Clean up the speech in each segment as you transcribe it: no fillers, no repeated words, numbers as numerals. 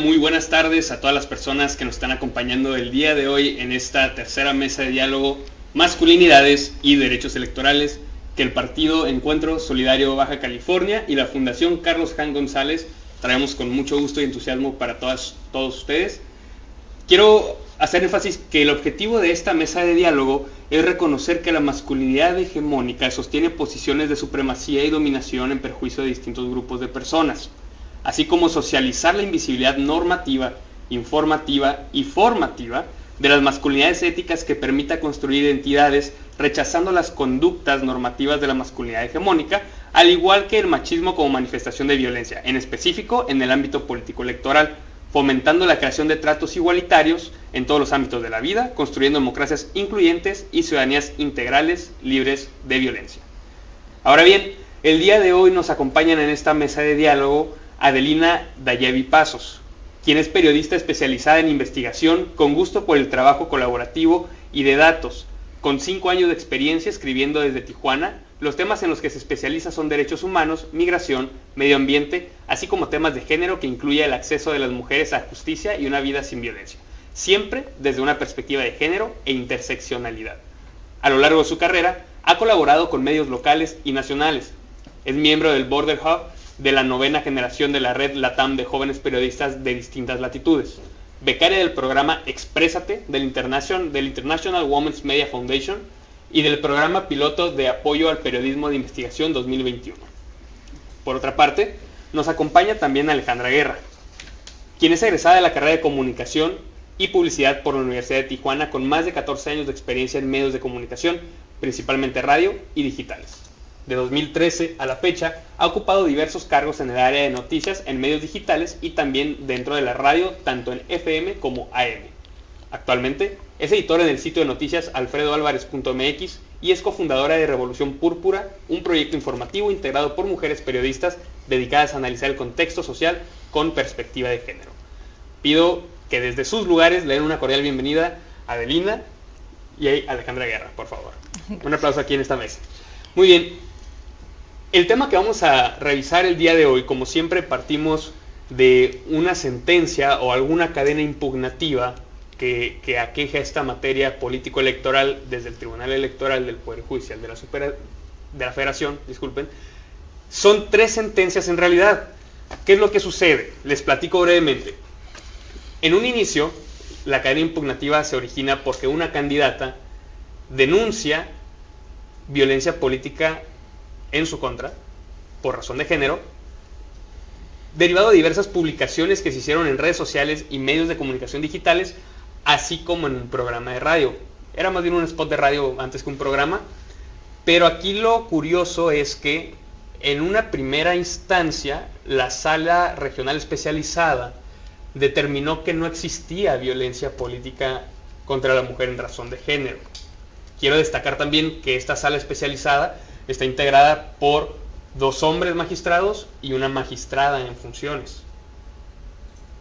Muy buenas tardes a todas las personas que nos están acompañando el día de hoy en esta tercera mesa de diálogo Masculinidades y Derechos Electorales que el Partido Encuentro Solidario Baja California y la Fundación Carlos Jan González traemos con mucho gusto y entusiasmo para todos ustedes. Quiero hacer énfasis que el objetivo de esta mesa de diálogo es reconocer que la masculinidad hegemónica sostiene posiciones de supremacía y dominación en perjuicio de distintos grupos de personas, así como socializar la invisibilidad normativa, informativa y formativa de las masculinidades éticas que permita construir identidades rechazando las conductas normativas de la masculinidad hegemónica, al igual que el machismo como manifestación de violencia, en específico en el ámbito político-electoral, fomentando la creación de tratos igualitarios en todos los ámbitos de la vida, construyendo democracias incluyentes y ciudadanías integrales libres de violencia. Ahora bien, el día de hoy nos acompañan en esta mesa de diálogo Adelina Dayevi Pasos, quien es periodista especializada en investigación con gusto por el trabajo colaborativo y de datos, con 5 años de experiencia escribiendo desde Tijuana. Los temas en los que se especializa son derechos humanos, migración, medio ambiente, así como temas de género que incluye el acceso de las mujeres a justicia y una vida sin violencia, siempre desde una perspectiva de género e interseccionalidad. A lo largo de su carrera, ha colaborado con medios locales y nacionales. Es miembro del Border Hub de la 9ª generación de la red LATAM de jóvenes periodistas de distintas latitudes, becaria del programa Exprésate del International Women's Media Foundation y del programa piloto de apoyo al periodismo de investigación 2021. Por otra parte, nos acompaña también Alejandra Guerra, quien es egresada de la carrera de Comunicación y Publicidad por la Universidad de Tijuana con más de 14 años de experiencia en medios de comunicación, principalmente radio y digitales. De 2013 a la fecha, ha ocupado diversos cargos en el área de noticias en medios digitales y también dentro de la radio, tanto en FM como AM. Actualmente es editora en el sitio de noticias alfredoalvarez.mx y es cofundadora de Revolución Púrpura, un proyecto informativo integrado por mujeres periodistas dedicadas a analizar el contexto social con perspectiva de género. Pido que desde sus lugares le den una cordial bienvenida a Adelina y a Alejandra Guerra, por favor. Un aplauso aquí en esta mesa. Muy bien. El tema que vamos a revisar el día de hoy, como siempre, partimos de una sentencia o alguna cadena impugnativa que aqueja esta materia político-electoral desde el Tribunal Electoral del Poder Judicial de la Federación. Son 3 sentencias en realidad. ¿Qué es lo que sucede? Les platico brevemente. En un inicio, la cadena impugnativa se origina porque una candidata denuncia violencia política en su contra, por razón de género, derivado de diversas publicaciones que se hicieron en redes sociales y medios de comunicación digitales, así como en un programa de radio. Era más bien un spot de radio antes que un programa, pero aquí lo curioso es que en una primera instancia la Sala Regional Especializada determinó que no existía violencia política contra la mujer en razón de género. Quiero destacar también que esta sala especializada está integrada por 2 hombres magistrados y una magistrada en funciones.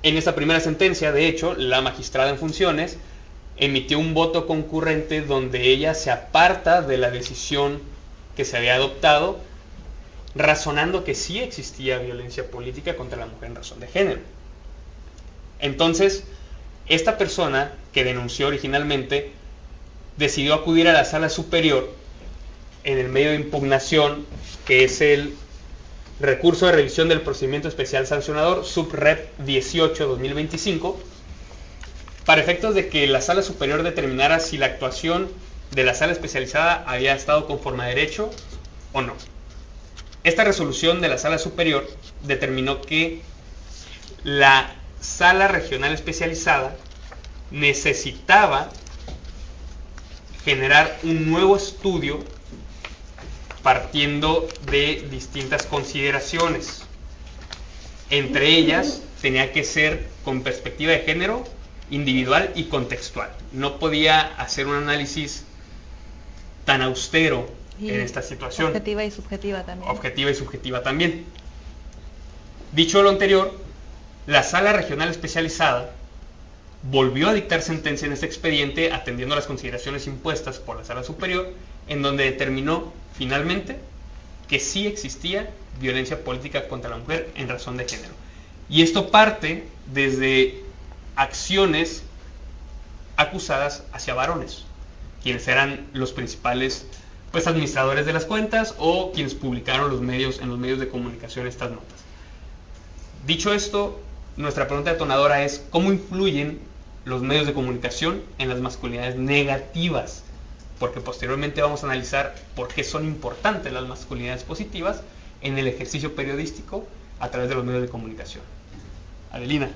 En esta primera sentencia, de hecho, la magistrada en funciones emitió un voto concurrente donde ella se aparta de la decisión que se había adoptado, razonando que sí existía violencia política contra la mujer en razón de género. Entonces, esta persona que denunció originalmente decidió acudir a la sala superior en el medio de impugnación, que es el recurso de revisión del procedimiento especial sancionador SubRep 18-2025, para efectos de que la sala superior determinara si la actuación de la sala especializada había estado conforme a derecho o no. Esta resolución de la sala superior determinó que la sala regional especializada necesitaba generar un nuevo estudio partiendo de distintas consideraciones. Entre ellas, tenía que ser con perspectiva de género, individual y contextual. No podía hacer un análisis tan austero en esta situación. Objetiva y subjetiva también. Objetiva y subjetiva también. Dicho lo anterior, la Sala Regional Especializada volvió a dictar sentencia en este expediente atendiendo las consideraciones impuestas por la Sala Superior, en donde determinó finalmente que sí existía violencia política contra la mujer en razón de género. Y esto parte desde acciones acusadas hacia varones, quienes eran los principales pues administradores de las cuentas o quienes publicaron en los medios de comunicación estas notas. Dicho esto, nuestra pregunta detonadora es: ¿cómo influyen los medios de comunicación en las masculinidades negativas? Porque posteriormente vamos a analizar por qué son importantes las masculinidades positivas en el ejercicio periodístico a través de los medios de comunicación. Adelina,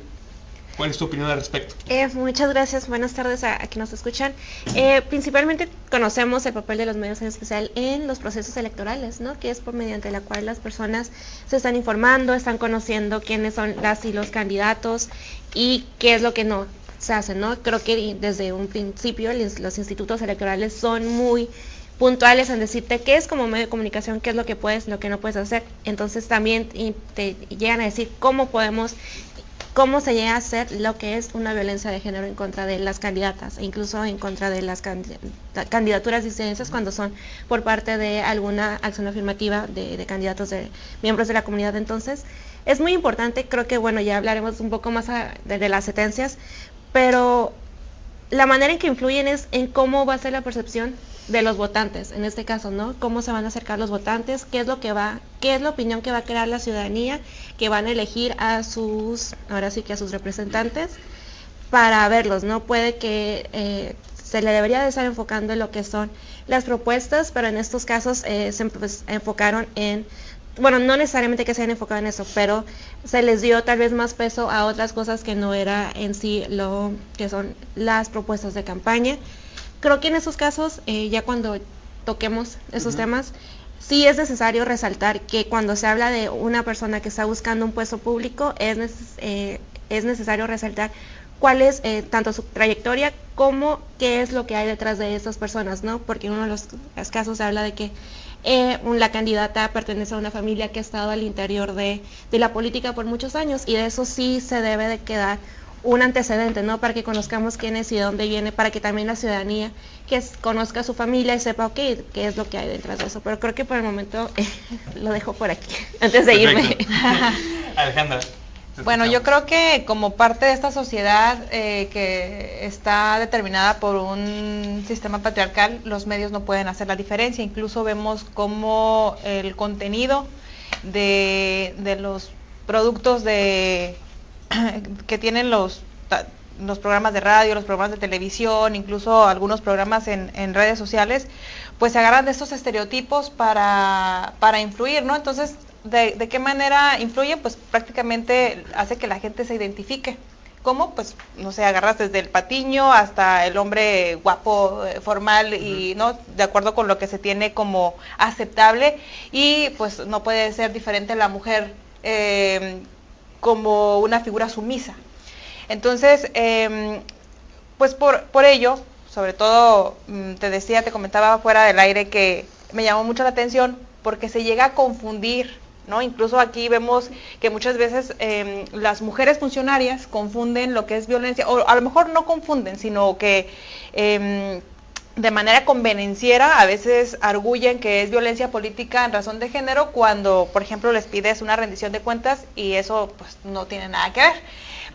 ¿cuál es tu opinión al respecto? Muchas gracias, buenas tardes a quienes nos escuchan. Principalmente conocemos el papel de los medios, en especial en los procesos electorales, ¿no? Que es por mediante la cual las personas se están informando, están conociendo quiénes son las y los candidatos y qué es lo que no se hace, ¿no? Creo que desde un principio los institutos electorales son muy puntuales en decirte qué es como medio de comunicación, qué es lo que puedes, lo que no puedes hacer. Entonces también te llegan a decir cómo se llega a hacer lo que es una violencia de género en contra de las candidatas, e incluso en contra de las candidaturas disidencias cuando son por parte de alguna acción afirmativa de candidatos de miembros de la comunidad. Entonces es muy importante, creo que bueno, ya hablaremos un poco más de las sentencias, pero la manera en que influyen es en cómo va a ser la percepción de los votantes, en este caso, ¿no? Cómo se van a acercar los votantes, qué es la opinión que va a crear la ciudadanía, que van a elegir a sus representantes para verlos, ¿no? Puede que se le debería de estar enfocando en lo que son las propuestas, pero en estos casos se enfocaron en, bueno, no necesariamente que se hayan enfocado en eso, pero se les dio tal vez más peso a otras cosas que no era en sí lo que son las propuestas de campaña. Creo que en esos casos, ya cuando toquemos esos temas, sí es necesario resaltar que cuando se habla de una persona que está buscando un puesto público, es necesario resaltar cuál es tanto su trayectoria como qué es lo que hay detrás de esas personas, ¿no? Porque en uno de los casos se habla de que la candidata pertenece a una familia que ha estado al interior de la política por muchos años, y de eso sí se debe de quedar un antecedente, ¿no? Para que conozcamos quién es y de dónde viene, para que también la ciudadanía conozca a su familia y sepa qué es lo que hay detrás de eso. Pero creo que por el momento lo dejo por aquí, antes de irme. Alejandra. Bueno, yo creo que como parte de esta sociedad que está determinada por un sistema patriarcal, los medios no pueden hacer la diferencia. Incluso vemos cómo el contenido de los productos que tienen los programas de radio, los programas de televisión, incluso algunos programas en redes sociales, pues se agarran de estos estereotipos para influir, ¿no? Entonces, ¿de qué manera influye? Pues prácticamente hace que la gente se identifique. ¿Cómo? Pues, no sé, agarras desde el patiño hasta el hombre guapo, formal, y no de acuerdo con lo que se tiene como aceptable, y pues no puede ser diferente la mujer como una figura sumisa. Entonces, pues por ello, sobre todo, te comentaba fuera del aire que me llamó mucho la atención porque se llega a confundir, ¿no? Incluso aquí vemos que muchas veces las mujeres funcionarias confunden lo que es violencia, o a lo mejor no confunden, sino que de manera convenenciera a veces arguyen que es violencia política en razón de género cuando, por ejemplo, les pides una rendición de cuentas y eso pues no tiene nada que ver.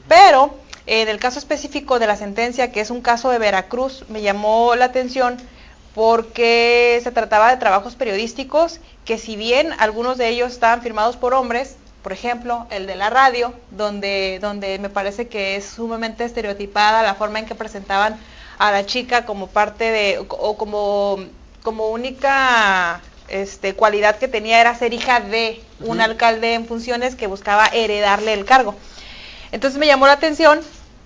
Pero en el caso específico de la sentencia, que es un caso de Veracruz, me llamó la atención porque se trataba de trabajos periodísticos que, si bien algunos de ellos estaban firmados por hombres, por ejemplo, el de la radio, donde me parece que es sumamente estereotipada la forma en que presentaban a la chica como parte de, o como única cualidad que tenía era ser hija de un alcalde en funciones que buscaba heredarle el cargo. Entonces me llamó la atención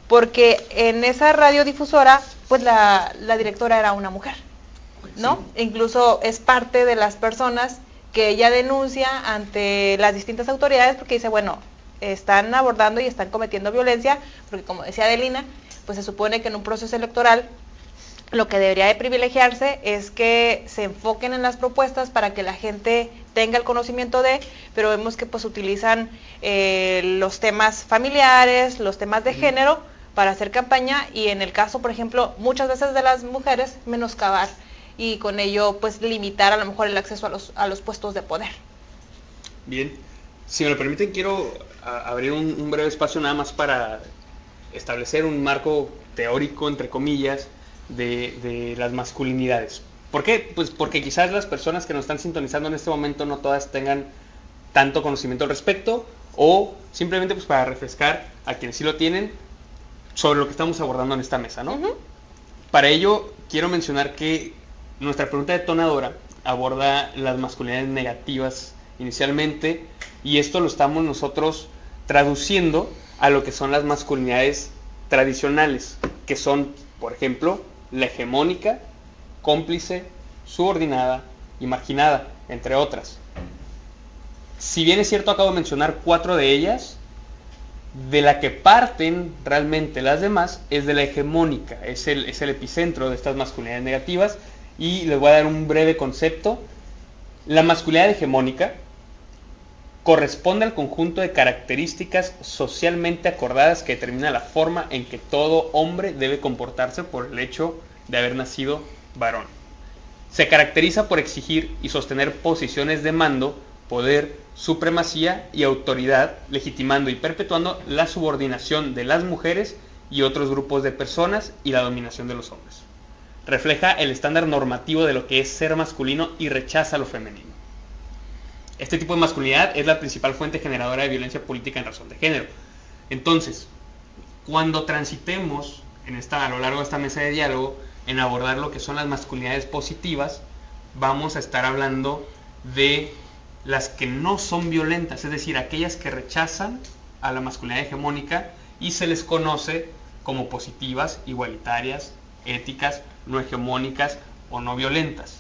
porque en esa radiodifusora, pues la directora era una mujer, ¿no? Sí. Incluso es parte de las personas que ella denuncia ante las distintas autoridades porque dice, bueno, están abordando y están cometiendo violencia, porque como decía Adelina, pues se supone que en un proceso electoral lo que debería de privilegiarse es que se enfoquen en las propuestas para que la gente tenga el conocimiento pero vemos que pues utilizan los temas familiares, los temas de género para hacer campaña, y en el caso, por ejemplo, muchas veces de las mujeres, menoscabar y con ello pues limitar a lo mejor el acceso a los puestos de poder. Bien, Si me lo permiten, quiero abrir un breve espacio nada más para establecer un marco teórico, entre comillas, de las masculinidades. ¿Por qué? Pues porque quizás las personas que nos están sintonizando en este momento no todas tengan tanto conocimiento al respecto, o simplemente pues para refrescar a quienes sí lo tienen sobre lo que estamos abordando en esta mesa, ¿no? Para ello, quiero mencionar que nuestra pregunta detonadora aborda las masculinidades negativas inicialmente, y esto lo estamos nosotros traduciendo a lo que son las masculinidades tradicionales, que son, por ejemplo, la hegemónica, cómplice, subordinada y marginada, entre otras. Si bien es cierto, acabo de mencionar 4 de ellas, de la que parten realmente las demás es de la hegemónica, es el epicentro de estas masculinidades negativas, y les voy a dar un breve concepto. La masculinidad hegemónica corresponde al conjunto de características socialmente acordadas que determina la forma en que todo hombre debe comportarse por el hecho de haber nacido varón. Se caracteriza por exigir y sostener posiciones de mando, poder, supremacía y autoridad, legitimando y perpetuando la subordinación de las mujeres y otros grupos de personas y la dominación de los hombres. Refleja el estándar normativo de lo que es ser masculino y rechaza lo femenino. Este tipo de masculinidad es la principal fuente generadora de violencia política en razón de género. Entonces, cuando transitemos a lo largo de esta mesa de diálogo en abordar lo que son las masculinidades positivas, vamos a estar hablando de las que no son violentas, es decir, aquellas que rechazan a la masculinidad hegemónica y se les conoce como positivas, igualitarias, éticas, no hegemónicas o no violentas.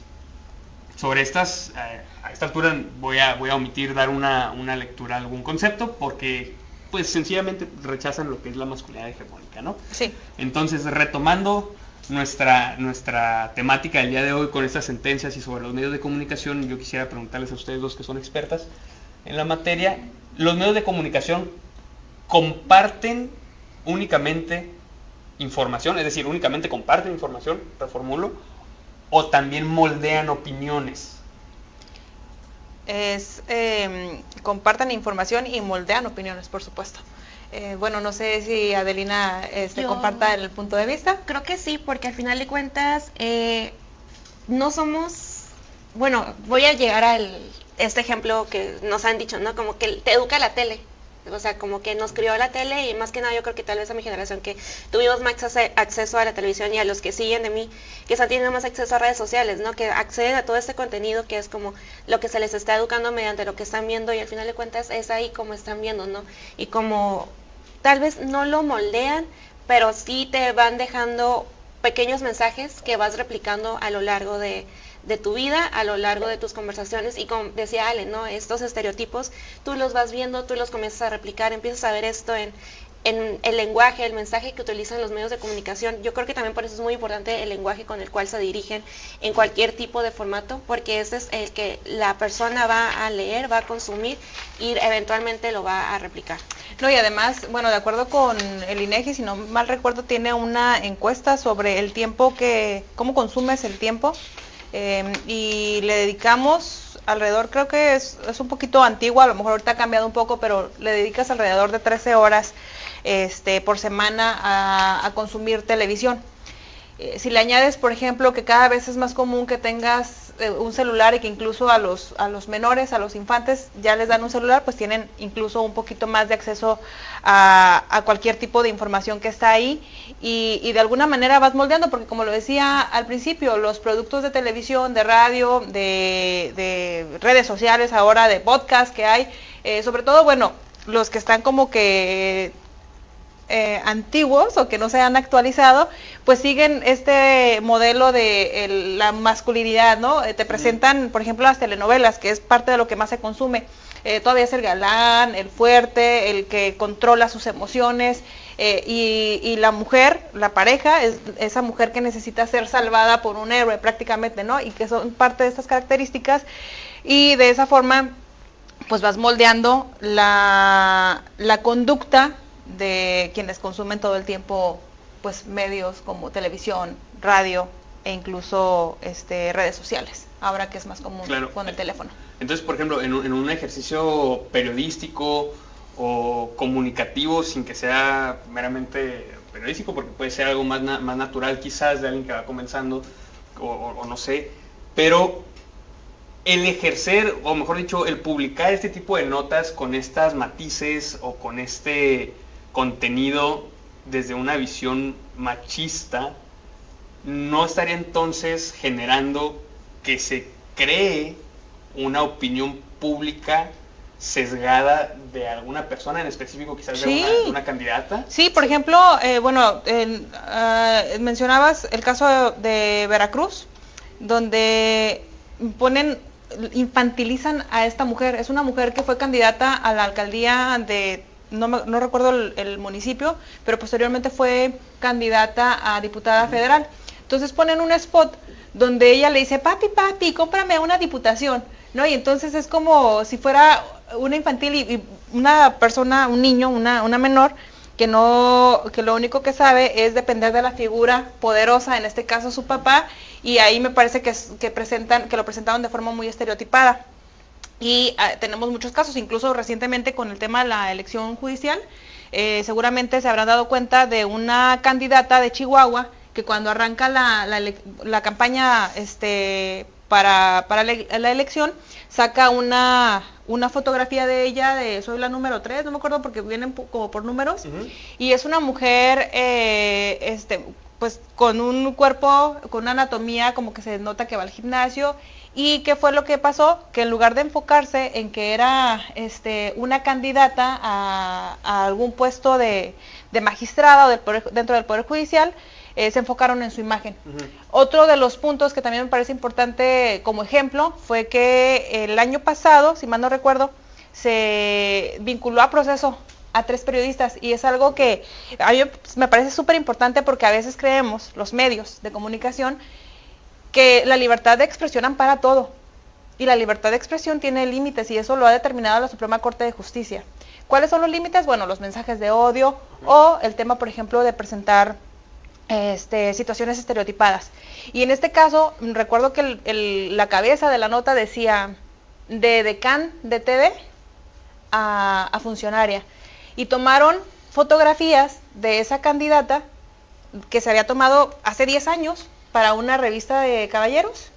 Sobre estas, a esta altura voy a omitir dar una lectura a algún concepto, porque pues sencillamente rechazan lo que es la masculinidad hegemónica, ¿no? Sí. Entonces, retomando nuestra temática del día de hoy con estas sentencias y sobre los medios de comunicación, yo quisiera preguntarles a ustedes dos que son expertas en la materia: ¿los medios de comunicación comparten únicamente información, es decir, únicamente comparten información, reformulo, o también moldean opiniones? Compartan información y moldean opiniones, por supuesto. Bueno, no sé si Adelina comparta el punto de vista. Creo que sí, porque al final de cuentas no somos, bueno, voy a llegar a este ejemplo que nos han dicho, ¿no? Como que te educa la tele. O sea, como que nos crió la tele, y más que nada yo creo que tal vez a mi generación que tuvimos más acceso a la televisión, y a los que siguen de mí, que están teniendo más acceso a redes sociales, ¿no? Que acceden a todo este contenido que es como lo que se les está educando mediante lo que están viendo, y al final de cuentas es ahí como están viendo, ¿no? Y como tal vez no lo moldean, pero sí te van dejando pequeños mensajes que vas replicando a lo largo de tu vida, a lo largo de tus conversaciones, y como decía Ale, ¿no? Estos estereotipos, tú los vas viendo, tú los comienzas a replicar, empiezas a ver esto en el lenguaje, el mensaje que utilizan los medios de comunicación. Yo creo que también por eso es muy importante el lenguaje con el cual se dirigen en cualquier tipo de formato, porque ese es el que la persona va a leer, va a consumir y eventualmente lo va a replicar. No, y además, bueno, de acuerdo con el INEGI, si no mal recuerdo, tiene una encuesta sobre el tiempo cómo consumes el tiempo. Y le dedicamos alrededor, creo que es un poquito antigua, a lo mejor ahorita ha cambiado un poco, pero le dedicas alrededor de 13 horas por semana a consumir televisión. Si le añades, por ejemplo, que cada vez es más común que tengas un celular, y que incluso a los menores, a los infantes, ya les dan un celular, pues tienen incluso un poquito más de acceso a cualquier tipo de información que está ahí, y de alguna manera vas moldeando, porque como lo decía al principio, los productos de televisión, de radio, de redes sociales ahora, de podcast que hay, sobre todo, bueno, los que están como que antiguos o que no se han actualizado, pues siguen este modelo de la masculinidad, ¿no? Te presentan, por ejemplo, las telenovelas, que es parte de lo que más se consume. Todavía es el galán, el fuerte, el que controla sus emociones, y la mujer, la pareja, es esa mujer que necesita ser salvada por un héroe prácticamente, ¿no? Y que son parte de estas características, y de esa forma pues vas moldeando la conducta de quienes consumen todo el tiempo pues medios como televisión, radio e incluso redes sociales, ahora que es más común, claro, con el teléfono. Entonces, por ejemplo, en un ejercicio periodístico o comunicativo, sin que sea meramente periodístico, porque puede ser algo más natural quizás de alguien que va comenzando, o no sé, pero el ejercer, o mejor dicho, el publicar este tipo de notas con estas matices o con este contenido desde una visión machista, ¿no estaría entonces generando que se cree una opinión pública sesgada de alguna persona en específico, quizás Sí. de una candidata? Sí, por ejemplo, mencionabas el caso de Veracruz, donde infantilizan a esta mujer. Es una mujer que fue candidata a la alcaldía de, no recuerdo el municipio, pero posteriormente fue candidata a diputada federal. Entonces ponen un spot donde ella le dice, papi, cómprame una diputación, ¿no? Y entonces es como si fuera una infantil y una persona, un niño, una menor, que lo único que sabe es depender de la figura poderosa, en este caso su papá, y ahí me parece que lo presentaron de forma muy estereotipada. Y tenemos muchos casos, incluso recientemente con el tema de la elección judicial, seguramente se habrán dado cuenta de una candidata de Chihuahua que cuando arranca la campaña para la elección, saca una fotografía de ella, soy la número 3, no me acuerdo porque vienen como por números, y es una mujer pues con un cuerpo, con una anatomía como que se nota que va al gimnasio. ¿Y qué fue lo que pasó? Que en lugar de enfocarse en que era una candidata a algún puesto de magistrada o dentro del Poder Judicial, se enfocaron en su imagen. Otro de los puntos que también me parece importante como ejemplo fue que el año pasado, si mal no recuerdo, se vinculó a proceso a 3 periodistas, y es algo que a mí me parece súper importante, porque a veces creemos, los medios de comunicación, que la libertad de expresión ampara todo, y la libertad de expresión tiene límites, y eso lo ha determinado la Suprema Corte de Justicia. ¿Cuáles son los límites? Bueno, los mensajes de odio, o el tema, por ejemplo, de presentar situaciones estereotipadas. Y en este caso, recuerdo que la cabeza de la nota decía, de decán de TV a funcionaria, y tomaron fotografías de esa candidata que se había tomado hace 10 años para una revista de caballeros,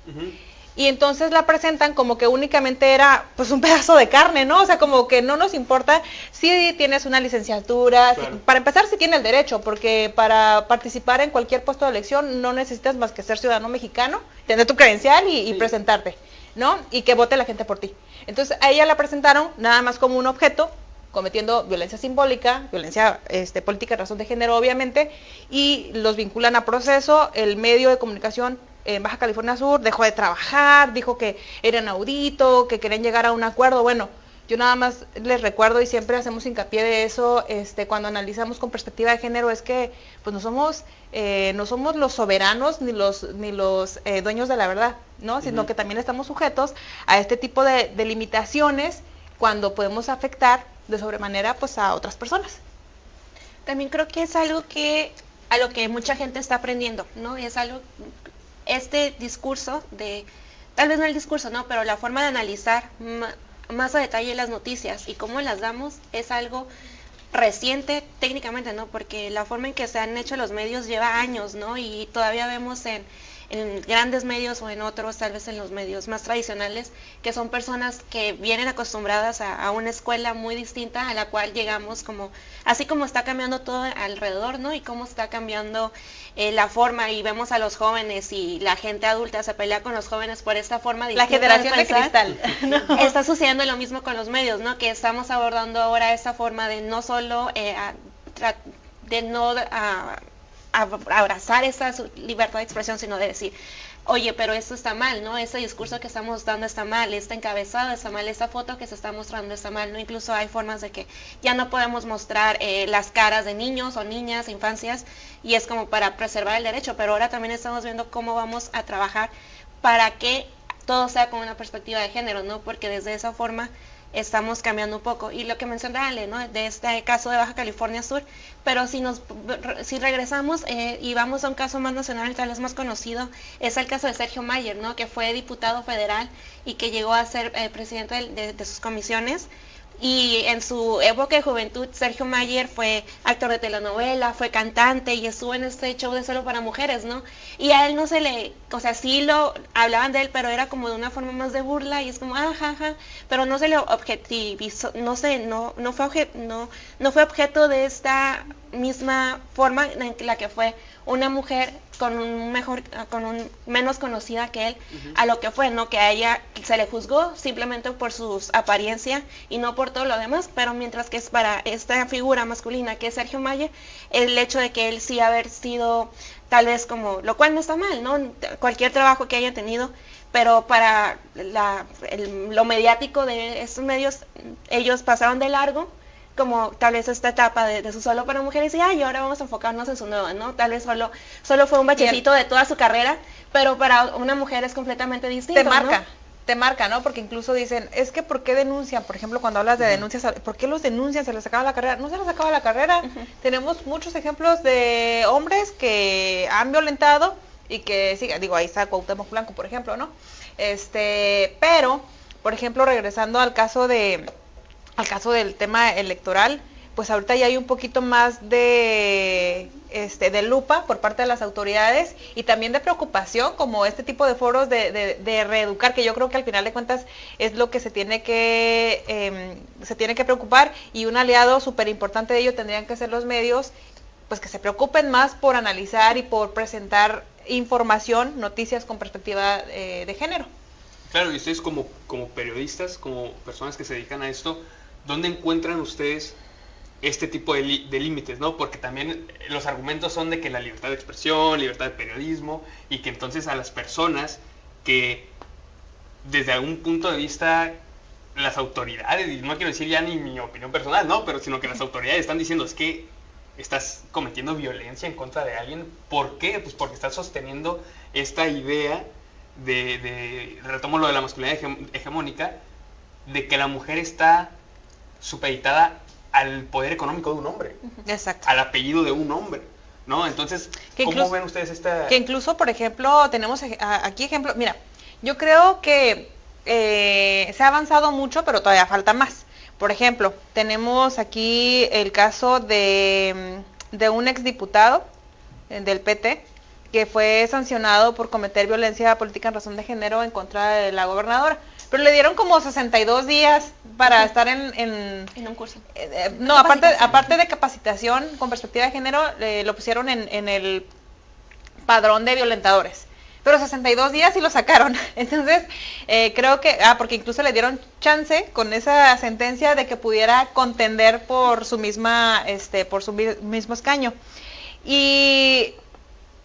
y entonces la presentan como que únicamente era pues un pedazo de carne, ¿no? O sea, como que no nos importa si tienes una licenciatura, claro. Para empezar, si tienes el derecho, porque para participar en cualquier puesto de elección no necesitas más que ser ciudadano mexicano, tener tu credencial y presentarte, ¿no? Y que vote la gente por ti. Entonces a ella la presentaron nada más como un objeto, cometiendo violencia simbólica, violencia política en razón de género, obviamente, y los vinculan a proceso. El medio de comunicación en Baja California Sur dejó de trabajar, dijo que era inaudito, que querían llegar a un acuerdo. Bueno, yo nada más les recuerdo, y siempre hacemos hincapié de eso, cuando analizamos con perspectiva de género, es que pues no somos los soberanos ni los dueños de la verdad, ¿no? Sino que también estamos sujetos a este tipo de limitaciones cuando podemos afectar de sobremanera pues a otras personas. También creo que es algo a lo que mucha gente está aprendiendo, ¿no? Es algo, este discurso tal vez no el discurso, ¿no? Pero la forma de analizar más a detalle las noticias y cómo las damos es algo reciente técnicamente, ¿no? Porque la forma en que se han hecho los medios lleva años, ¿no? Y todavía vemos en grandes medios o en otros, tal vez en los medios más tradicionales, que son personas que vienen acostumbradas a una escuela muy distinta a la cual llegamos, así como está cambiando todo alrededor, ¿no? Y cómo está cambiando la forma, y vemos a los jóvenes y la gente adulta se pelea con los jóvenes por esta forma distinta. La generación de cristal. ¿No? Está sucediendo lo mismo con los medios, ¿no? Que estamos abordando ahora esta forma de no solo abrazar esa libertad de expresión, sino de decir, oye, pero esto está mal, ¿no? Ese discurso que estamos dando está mal, este encabezado está mal, esta foto que se está mostrando está mal, ¿no? Incluso hay formas de que ya no podemos mostrar las caras de niños o niñas, infancias, y es como para preservar el derecho, pero ahora también estamos viendo cómo vamos a trabajar para que todo sea con una perspectiva de género, ¿no? Porque desde esa forma estamos cambiando un poco. Y lo que mencionaba Ale, ¿no? De este caso de Baja California Sur, pero si regresamos y vamos a un caso más nacional, tal vez más conocido, es el caso de Sergio Mayer, ¿no? Que fue diputado federal y que llegó a ser presidente de sus comisiones. Y en su época de juventud, Sergio Mayer fue actor de telenovela, fue cantante y estuvo en este show de Solo para Mujeres, ¿no? Y a él no se le, o sea, sí lo hablaban de él, pero era como de una forma más de burla y es como, ajá, pero no se le objetivizó, no fue objeto de esta misma forma en la que fue una mujer con un menos conocida que él, a lo que fue, ¿no? Que a ella se le juzgó simplemente por su apariencia y no por todo lo demás, pero mientras que es para esta figura masculina que es Sergio Mayer, el hecho de que él sí haber sido tal vez como, lo cual no está mal, ¿no? Cualquier trabajo que haya tenido, pero para lo mediático de estos medios, ellos pasaron de largo como tal vez esta etapa de su Solo para Mujeres y ahora vamos a enfocarnos en su nueva, ¿no? Tal vez solo fue un bachecito de toda su carrera, pero para una mujer es completamente distinto, te marca, ¿no? Porque incluso dicen, es que ¿por qué denuncian? Por ejemplo, cuando hablas de denuncias, ¿por qué los denuncian? ¿Se les acaba la carrera? No se les acaba la carrera. Tenemos muchos ejemplos de hombres que han violentado y que, sí, digo, ahí está Cuauhtémoc Blanco, por ejemplo, ¿no? Pero, por ejemplo, regresando al caso del tema electoral, pues ahorita ya hay un poquito más de lupa por parte de las autoridades y también de preocupación, como este tipo de foros de reeducar, que yo creo que al final de cuentas es lo que se tiene que preocupar, y un aliado súper importante de ello tendrían que ser los medios, pues que se preocupen más por analizar y por presentar información, noticias con perspectiva de género. Claro, y ustedes como periodistas, como personas que se dedican a esto, ¿dónde encuentran ustedes este tipo de límites, ¿no? Porque también los argumentos son de que la libertad de expresión, libertad de periodismo, y que entonces a las personas que desde algún punto de vista las autoridades, y no quiero decir ya ni mi opinión personal, ¿no? Pero sino que las autoridades están diciendo, es que estás cometiendo violencia en contra de alguien. ¿Por qué? Pues porque estás sosteniendo esta idea retomo lo de la masculinidad hegemónica, de que la mujer está supeditada al poder económico de un hombre. Exacto. Al apellido de un hombre, ¿no? Entonces, ¿cómo ven ustedes esta...? Que incluso, por ejemplo, tenemos aquí ejemplos, mira, yo creo que se ha avanzado mucho, pero todavía falta más. Por ejemplo, tenemos aquí el caso de un exdiputado del PT, que fue sancionado por cometer violencia política en razón de género en contra de la gobernadora. Pero le dieron como 62 días para estar en un curso. No, aparte de capacitación con perspectiva de género, lo pusieron en el padrón de violentadores. Pero 62 días y lo sacaron. Entonces, creo que, porque incluso le dieron chance con esa sentencia de que pudiera contender por su mismo escaño. Y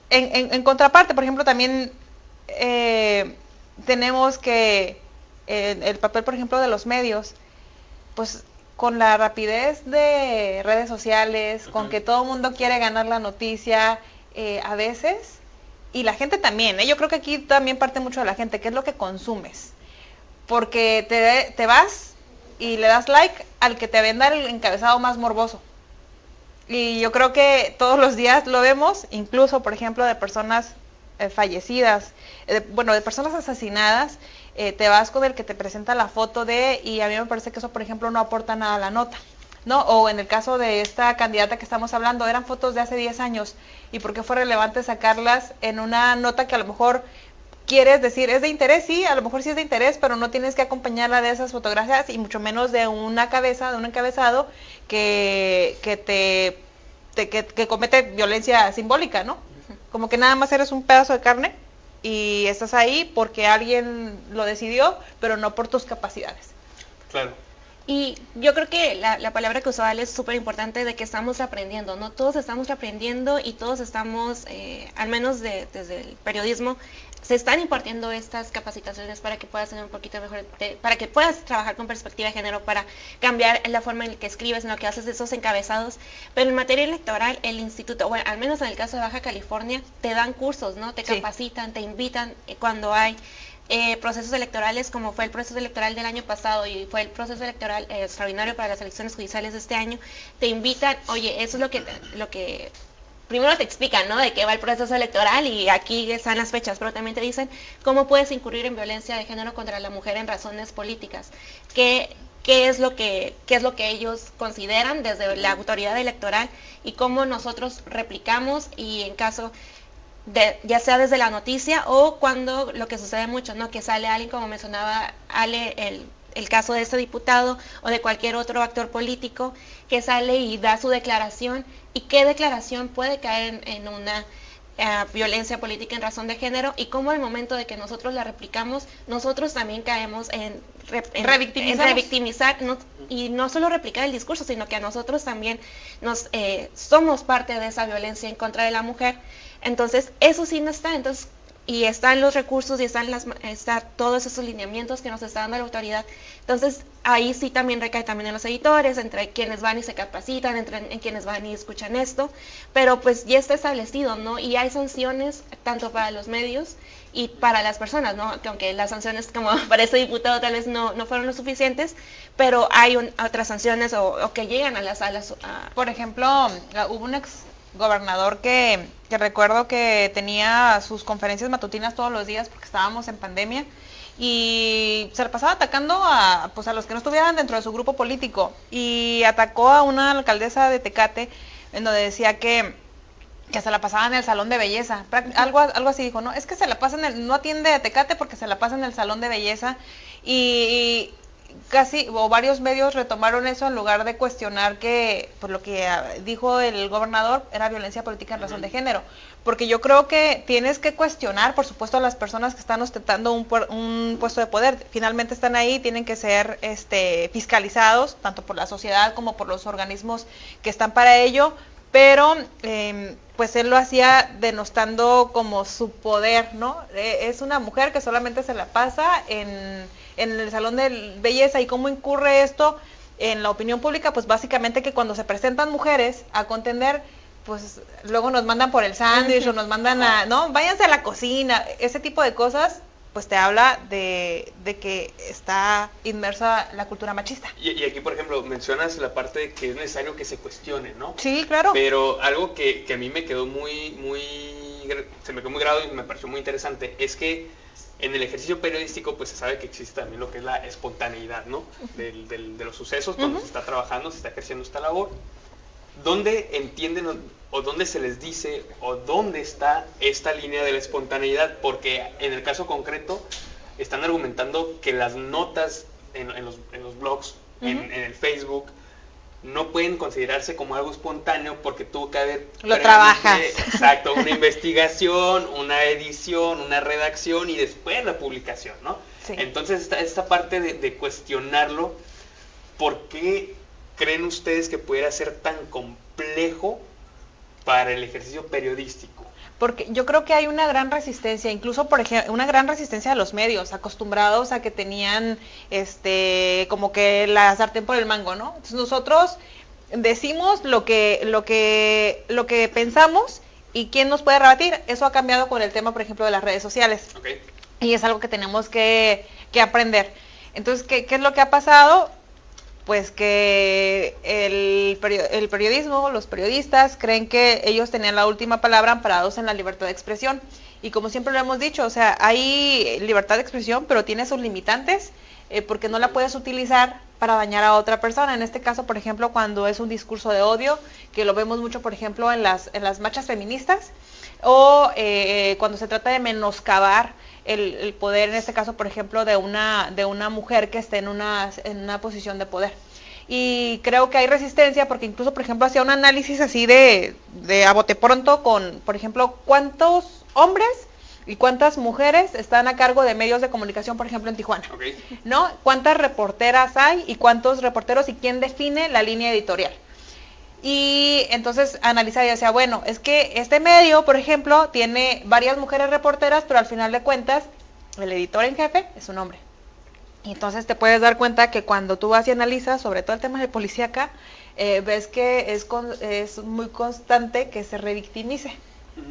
en contraparte, por ejemplo, también tenemos que el papel, por ejemplo, de los medios, pues con la rapidez de redes sociales, con que todo el mundo quiere ganar la noticia, a veces, y la gente también, yo creo que aquí también parte mucho de la gente, qué es lo que consumes, porque te vas y le das like al que te venda el encabezado más morboso, y yo creo que todos los días lo vemos, incluso, por ejemplo, de personas fallecidas, de personas asesinadas, te vas con el que te presenta la foto y a mí me parece que eso, por ejemplo, no aporta nada a la nota, ¿no? O en el caso de esta candidata que estamos hablando, eran fotos de hace 10 años, ¿y por qué fue relevante sacarlas en una nota que a lo mejor quieres decir, es de interés? Sí, a lo mejor sí es de interés, pero no tienes que acompañarla de esas fotografías, y mucho menos de una cabeza, de un encabezado que comete violencia simbólica, ¿no? Como que nada más eres un pedazo de carne y estás ahí porque alguien lo decidió, pero no por tus capacidades. Claro. Y yo creo que la palabra que usó Ale es súper importante, de que estamos aprendiendo, ¿no? Todos estamos aprendiendo y todos estamos, al menos desde el periodismo, se están impartiendo estas capacitaciones para que puedas tener un poquito mejor, para que puedas trabajar con perspectiva de género, para cambiar la forma en la que escribes, en lo que haces, esos encabezados. Pero en materia electoral, el instituto, bueno, al menos en el caso de Baja California, te dan cursos, ¿no? Te capacitan, te invitan cuando hay procesos electorales como fue el proceso electoral del año pasado y fue el proceso electoral extraordinario para las elecciones judiciales de este año, te invitan, oye, eso es lo que primero te explican, ¿no? De qué va el proceso electoral y aquí están las fechas, pero también te dicen cómo puedes incurrir en violencia de género contra la mujer en razones políticas, qué es lo que ellos consideran desde la autoridad electoral y cómo nosotros replicamos y en caso ya sea desde la noticia o cuando lo que sucede mucho, ¿no? Que sale alguien, como mencionaba Ale, el caso de este diputado o de cualquier otro actor político que sale y da su declaración y qué declaración puede caer en una violencia política en razón de género y cómo al momento de que nosotros la replicamos, nosotros también caemos en revictimizar y no solo replicar el discurso, sino que a nosotros también somos parte de esa violencia en contra de la mujer. Entonces, eso sí no está, y están los recursos y está todos esos lineamientos que nos está dando la autoridad. Entonces, ahí sí también recae también en los editores, entre quienes van y se capacitan, en quienes van y escuchan esto, pero pues ya está establecido, ¿no? Y hay sanciones tanto para los medios y para las personas, ¿no? Que aunque las sanciones como para este diputado tal vez no fueron lo suficientes, pero hay otras sanciones o que llegan a las salas. Por ejemplo, hubo un ex gobernador que recuerdo que tenía sus conferencias matutinas todos los días porque estábamos en pandemia y se le pasaba atacando a los que no estuvieran dentro de su grupo político y atacó a una alcaldesa de Tecate en donde decía que se la pasaba en el salón de belleza, algo así dijo, no, es que se la pasa no atiende a Tecate porque se la pasa en el salón de belleza y casi o varios medios retomaron eso en lugar de cuestionar que por lo que dijo el gobernador era violencia política en razón de género, porque yo creo que tienes que cuestionar, por supuesto, a las personas que están ostentando un puesto de poder, finalmente están ahí, tienen que ser fiscalizados tanto por la sociedad como por los organismos que están para ello, pero pues él lo hacía denostando como su poder, ¿no? Es una mujer que solamente se la pasa en el salón de belleza. ¿Y cómo incurre esto en la opinión pública? Pues básicamente que cuando se presentan mujeres a contender, pues luego nos mandan por el sándwich o nos mandan no, váyanse a la cocina, ese tipo de cosas, pues te habla de que está inmersa la cultura machista. Y aquí, por ejemplo, mencionas la parte de que es necesario que se cuestione, ¿no? Sí, claro. Pero algo que a mí me quedó se me quedó muy grabado y me pareció muy interesante, es que en el ejercicio periodístico pues se sabe que existe también lo que es la espontaneidad, ¿no? De los sucesos, cuando se está trabajando, se está ejerciendo esta labor. ¿Dónde entienden o dónde se les dice o dónde está esta línea de la espontaneidad? Porque en el caso concreto están argumentando que las notas en los blogs, en el Facebook, no pueden considerarse como algo espontáneo porque tuvo que haber... Lo trabajas. Exacto, una investigación, una edición, una redacción y después la publicación, ¿no? Sí. Entonces esta parte de cuestionarlo, ¿por qué creen ustedes que pudiera ser tan complejo para el ejercicio periodístico? Porque yo creo que hay una gran resistencia, incluso por ejemplo, una gran resistencia a los medios, acostumbrados a que tenían como que la sartén por el mango, ¿no? Entonces nosotros decimos lo que pensamos y quién nos puede rebatir. Eso ha cambiado con el tema, por ejemplo, de las redes sociales. Okay. Y es algo que tenemos que aprender. Entonces, ¿qué es lo que ha pasado? Pues que el periodismo, los periodistas creen que ellos tenían la última palabra amparados en la libertad de expresión. Y como siempre lo hemos dicho, o sea, hay libertad de expresión, pero tiene sus limitantes, porque no la puedes utilizar para dañar a otra persona. En este caso, por ejemplo, cuando es un discurso de odio, que lo vemos mucho, por ejemplo, en las marchas feministas, o cuando se trata de menoscabar el poder, en este caso, por ejemplo, de una mujer que esté en una posición de poder. Y creo que hay resistencia porque incluso, por ejemplo, hacía un análisis así de a bote pronto con, por ejemplo, cuántos hombres y cuántas mujeres están a cargo de medios de comunicación, por ejemplo, en Tijuana. Okay. ¿No? ¿Cuántas reporteras hay y cuántos reporteros y quién define la línea editorial? Y entonces analizaba y decía, bueno, es que este medio, por ejemplo, tiene varias mujeres reporteras, pero al final de cuentas, el editor en jefe es un hombre. Y entonces te puedes dar cuenta que cuando tú vas y analizas, sobre todo el tema de policíaca, ves que es muy constante que se revictimice.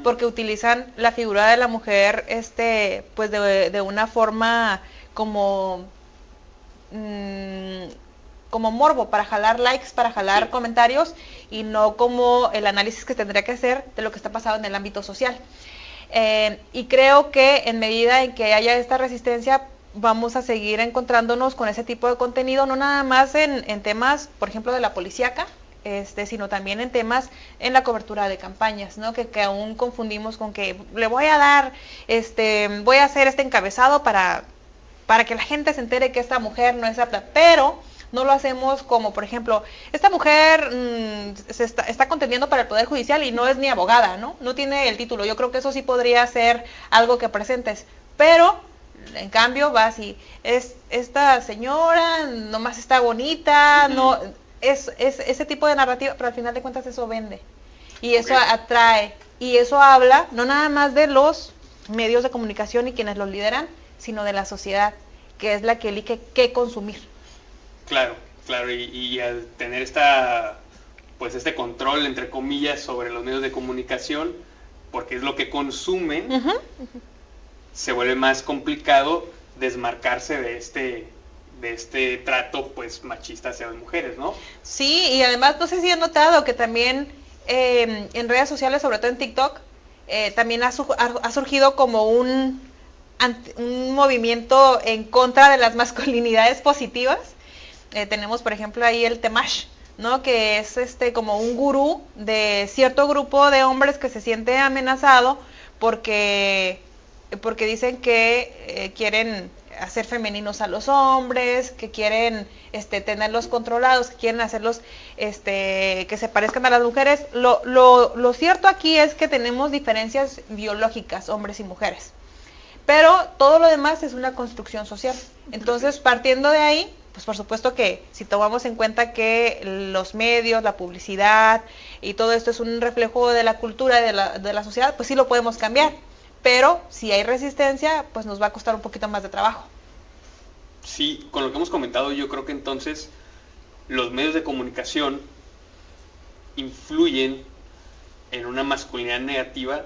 porque utilizan la figura de la mujer, pues de una forma como morbo, para jalar likes, para jalar comentarios, y no como el análisis que tendría que hacer de lo que está pasando en el ámbito social. Y creo que en medida en que haya esta resistencia, vamos a seguir encontrándonos con ese tipo de contenido, no nada más en temas, por ejemplo, de la policíaca, sino también en temas en la cobertura de campañas, ¿no? Que aún confundimos con que le voy a dar, voy a hacer este encabezado para que la gente se entere que esta mujer no es apta, pero no lo hacemos como, por ejemplo, esta mujer está contendiendo para el Poder Judicial y no es ni abogada, ¿no? No tiene el título. Yo creo que eso sí podría ser algo que presentes, pero en cambio vas y esta señora nomás está bonita, no es ese tipo de narrativa, pero al final de cuentas eso vende y eso atrae, y eso habla no nada más de los medios de comunicación y quienes los lideran, sino de la sociedad, que es la que elige qué consumir. Claro, y al tener este control, entre comillas, sobre los medios de comunicación, porque es lo que consumen, se vuelve más complicado desmarcarse de este trato pues machista hacia las mujeres, ¿no? Sí, y además no sé si han notado que también en redes sociales, sobre todo en TikTok, también ha surgido como un movimiento en contra de las masculinidades positivas. Tenemos, por ejemplo, ahí el Temash, ¿no? Que es como un gurú de cierto grupo de hombres que se siente amenazado porque dicen que quieren hacer femeninos a los hombres, que quieren tenerlos controlados, que quieren hacerlos que se parezcan a las mujeres. Lo cierto aquí es que tenemos diferencias biológicas, hombres y mujeres, pero todo lo demás es una construcción social. Entonces, partiendo de ahí, pues por supuesto que si tomamos en cuenta que los medios, la publicidad y todo esto es un reflejo de la cultura y de la sociedad, pues sí lo podemos cambiar. Pero si hay resistencia, pues nos va a costar un poquito más de trabajo. Sí, con lo que hemos comentado, yo creo que entonces los medios de comunicación influyen en una masculinidad negativa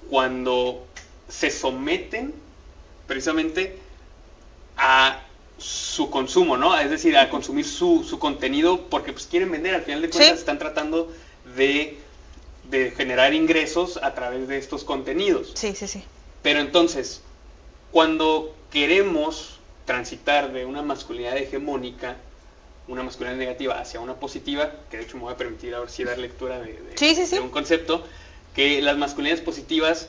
cuando se someten precisamente a su consumo, ¿no? Es decir, a consumir su contenido porque pues quieren vender. Al final de cuentas están tratando de generar ingresos a través de estos contenidos. Sí. Pero entonces, cuando queremos transitar de una masculinidad hegemónica, una masculinidad negativa, hacia una positiva, que de hecho me voy a permitir ahora sí dar lectura de un concepto, que las masculinidades positivas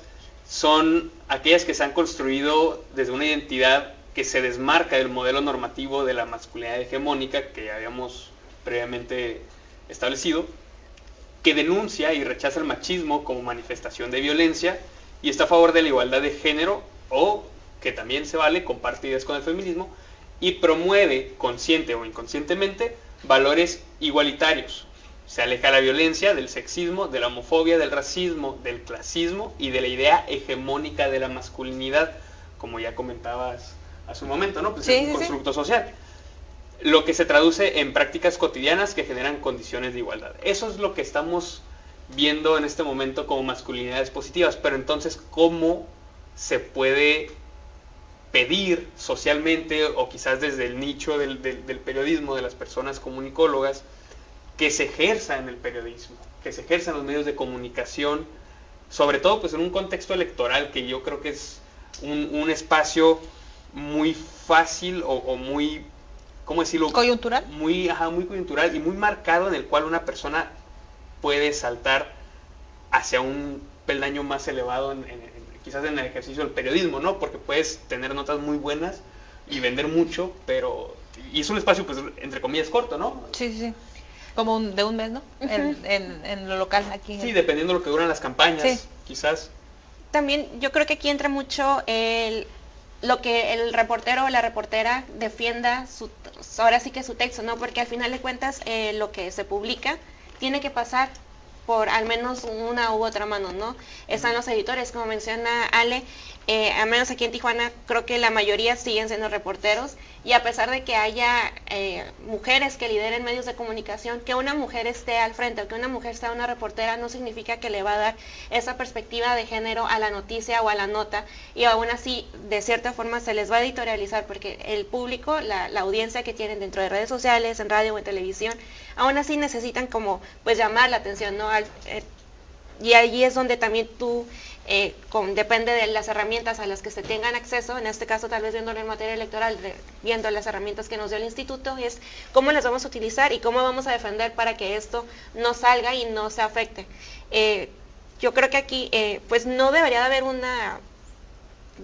son aquellas que se han construido desde una identidad que se desmarca del modelo normativo de la masculinidad hegemónica que habíamos previamente establecido, que denuncia y rechaza el machismo como manifestación de violencia y está a favor de la igualdad de género, o que también se vale, comparte ideas con el feminismo, y promueve, consciente o inconscientemente, valores igualitarios. Se aleja de la violencia, del sexismo, de la homofobia, del racismo, del clasismo y de la idea hegemónica de la masculinidad, como ya comentabas hace un momento, ¿no? Pues es un constructo social. Lo que se traduce en prácticas cotidianas que generan condiciones de igualdad. Eso es lo que estamos viendo en este momento como masculinidades positivas. Pero entonces, ¿cómo se puede pedir socialmente, o quizás desde el nicho del periodismo, de las personas comunicólogas, que se ejerza en el periodismo, que se ejerza en los medios de comunicación, sobre todo pues en un contexto electoral que yo creo que es un espacio muy fácil o muy, ¿cómo decirlo? ¿Coyuntural? Muy coyuntural y muy marcado, en el cual una persona puede saltar hacia un peldaño más elevado quizás en el ejercicio del periodismo, ¿no? Porque puedes tener notas muy buenas y vender mucho, y es un espacio pues entre comillas corto, ¿no? Sí. Como de un mes, ¿no? En lo local aquí. Sí, dependiendo de lo que duran las campañas, quizás. También yo creo que aquí entra mucho lo que el reportero o la reportera defienda ahora sí que su texto, ¿no? Porque al final de cuentas lo que se publica tiene que pasar por al menos una u otra mano, ¿no? Están los editores, como menciona Ale, al menos aquí en Tijuana creo que la mayoría siguen siendo reporteros, y a pesar de que haya mujeres que lideren medios de comunicación, que una mujer esté al frente o que una mujer sea una reportera no significa que le va a dar esa perspectiva de género a la noticia o a la nota, y aún así de cierta forma se les va a editorializar, porque el público, la audiencia que tienen dentro de redes sociales, en radio o en televisión, aún así necesitan como pues llamar la atención, ¿no? Y allí es donde también tú, depende de las herramientas a las que se tengan acceso, en este caso tal vez viéndolo en materia electoral, viendo las herramientas que nos dio el instituto, es cómo las vamos a utilizar y cómo vamos a defender para que esto no salga y no se afecte. Yo creo que aquí pues no debería de haber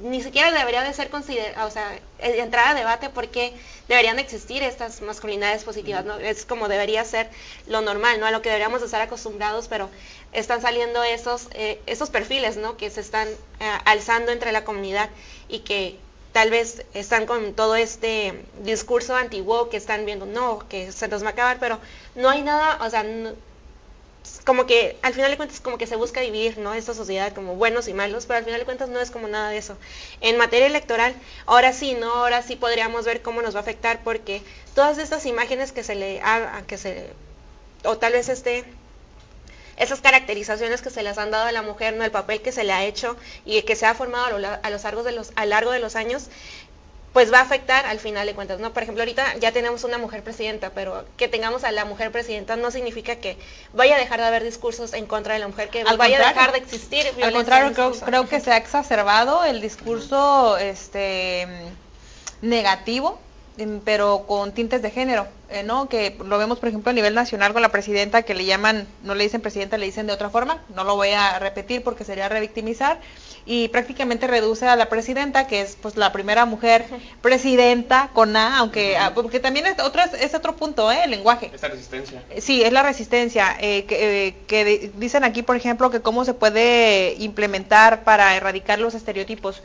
ni siquiera debería de ser considerada, o sea, entrar a debate porque deberían de existir estas masculinidades positivas, ¿no? Es como debería ser lo normal, ¿no? A lo que deberíamos de estar acostumbrados, pero están saliendo esos perfiles, ¿no? Que se están alzando entre la comunidad y que tal vez están con todo este discurso anti-woke, que están viendo, no, que se nos va a acabar, pero no hay nada, o sea, como que al final de cuentas como que se busca dividir, ¿no? Esta sociedad como buenos y malos, pero al final de cuentas no es como nada de eso. En materia electoral, ahora sí, ¿no? Ahora sí podríamos ver cómo nos va a afectar, porque todas estas imágenes que se le hagan, o tal vez esas caracterizaciones que se les han dado a la mujer, ¿no? El papel que se le ha hecho y que se ha formado a lo largo de los años, pues va a afectar al final de cuentas, ¿no? Por ejemplo, ahorita ya tenemos una mujer presidenta, pero que tengamos a la mujer presidenta no significa que vaya a dejar de haber discursos en contra de la mujer, que vaya a dejar de existir violencia. Al contrario, creo que se ha exacerbado el discurso negativo, pero con tintes de género, ¿no? Que lo vemos, por ejemplo, a nivel nacional con la presidenta, que le llaman, no le dicen presidenta, le dicen de otra forma, no lo voy a repetir porque sería revictimizar, y prácticamente reduce a la presidenta, que es pues la primera mujer presidenta con A, aunque porque también es otro punto, el lenguaje. Esa resistencia. Sí, es la resistencia, que dicen aquí, por ejemplo, que cómo se puede implementar para erradicar los estereotipos.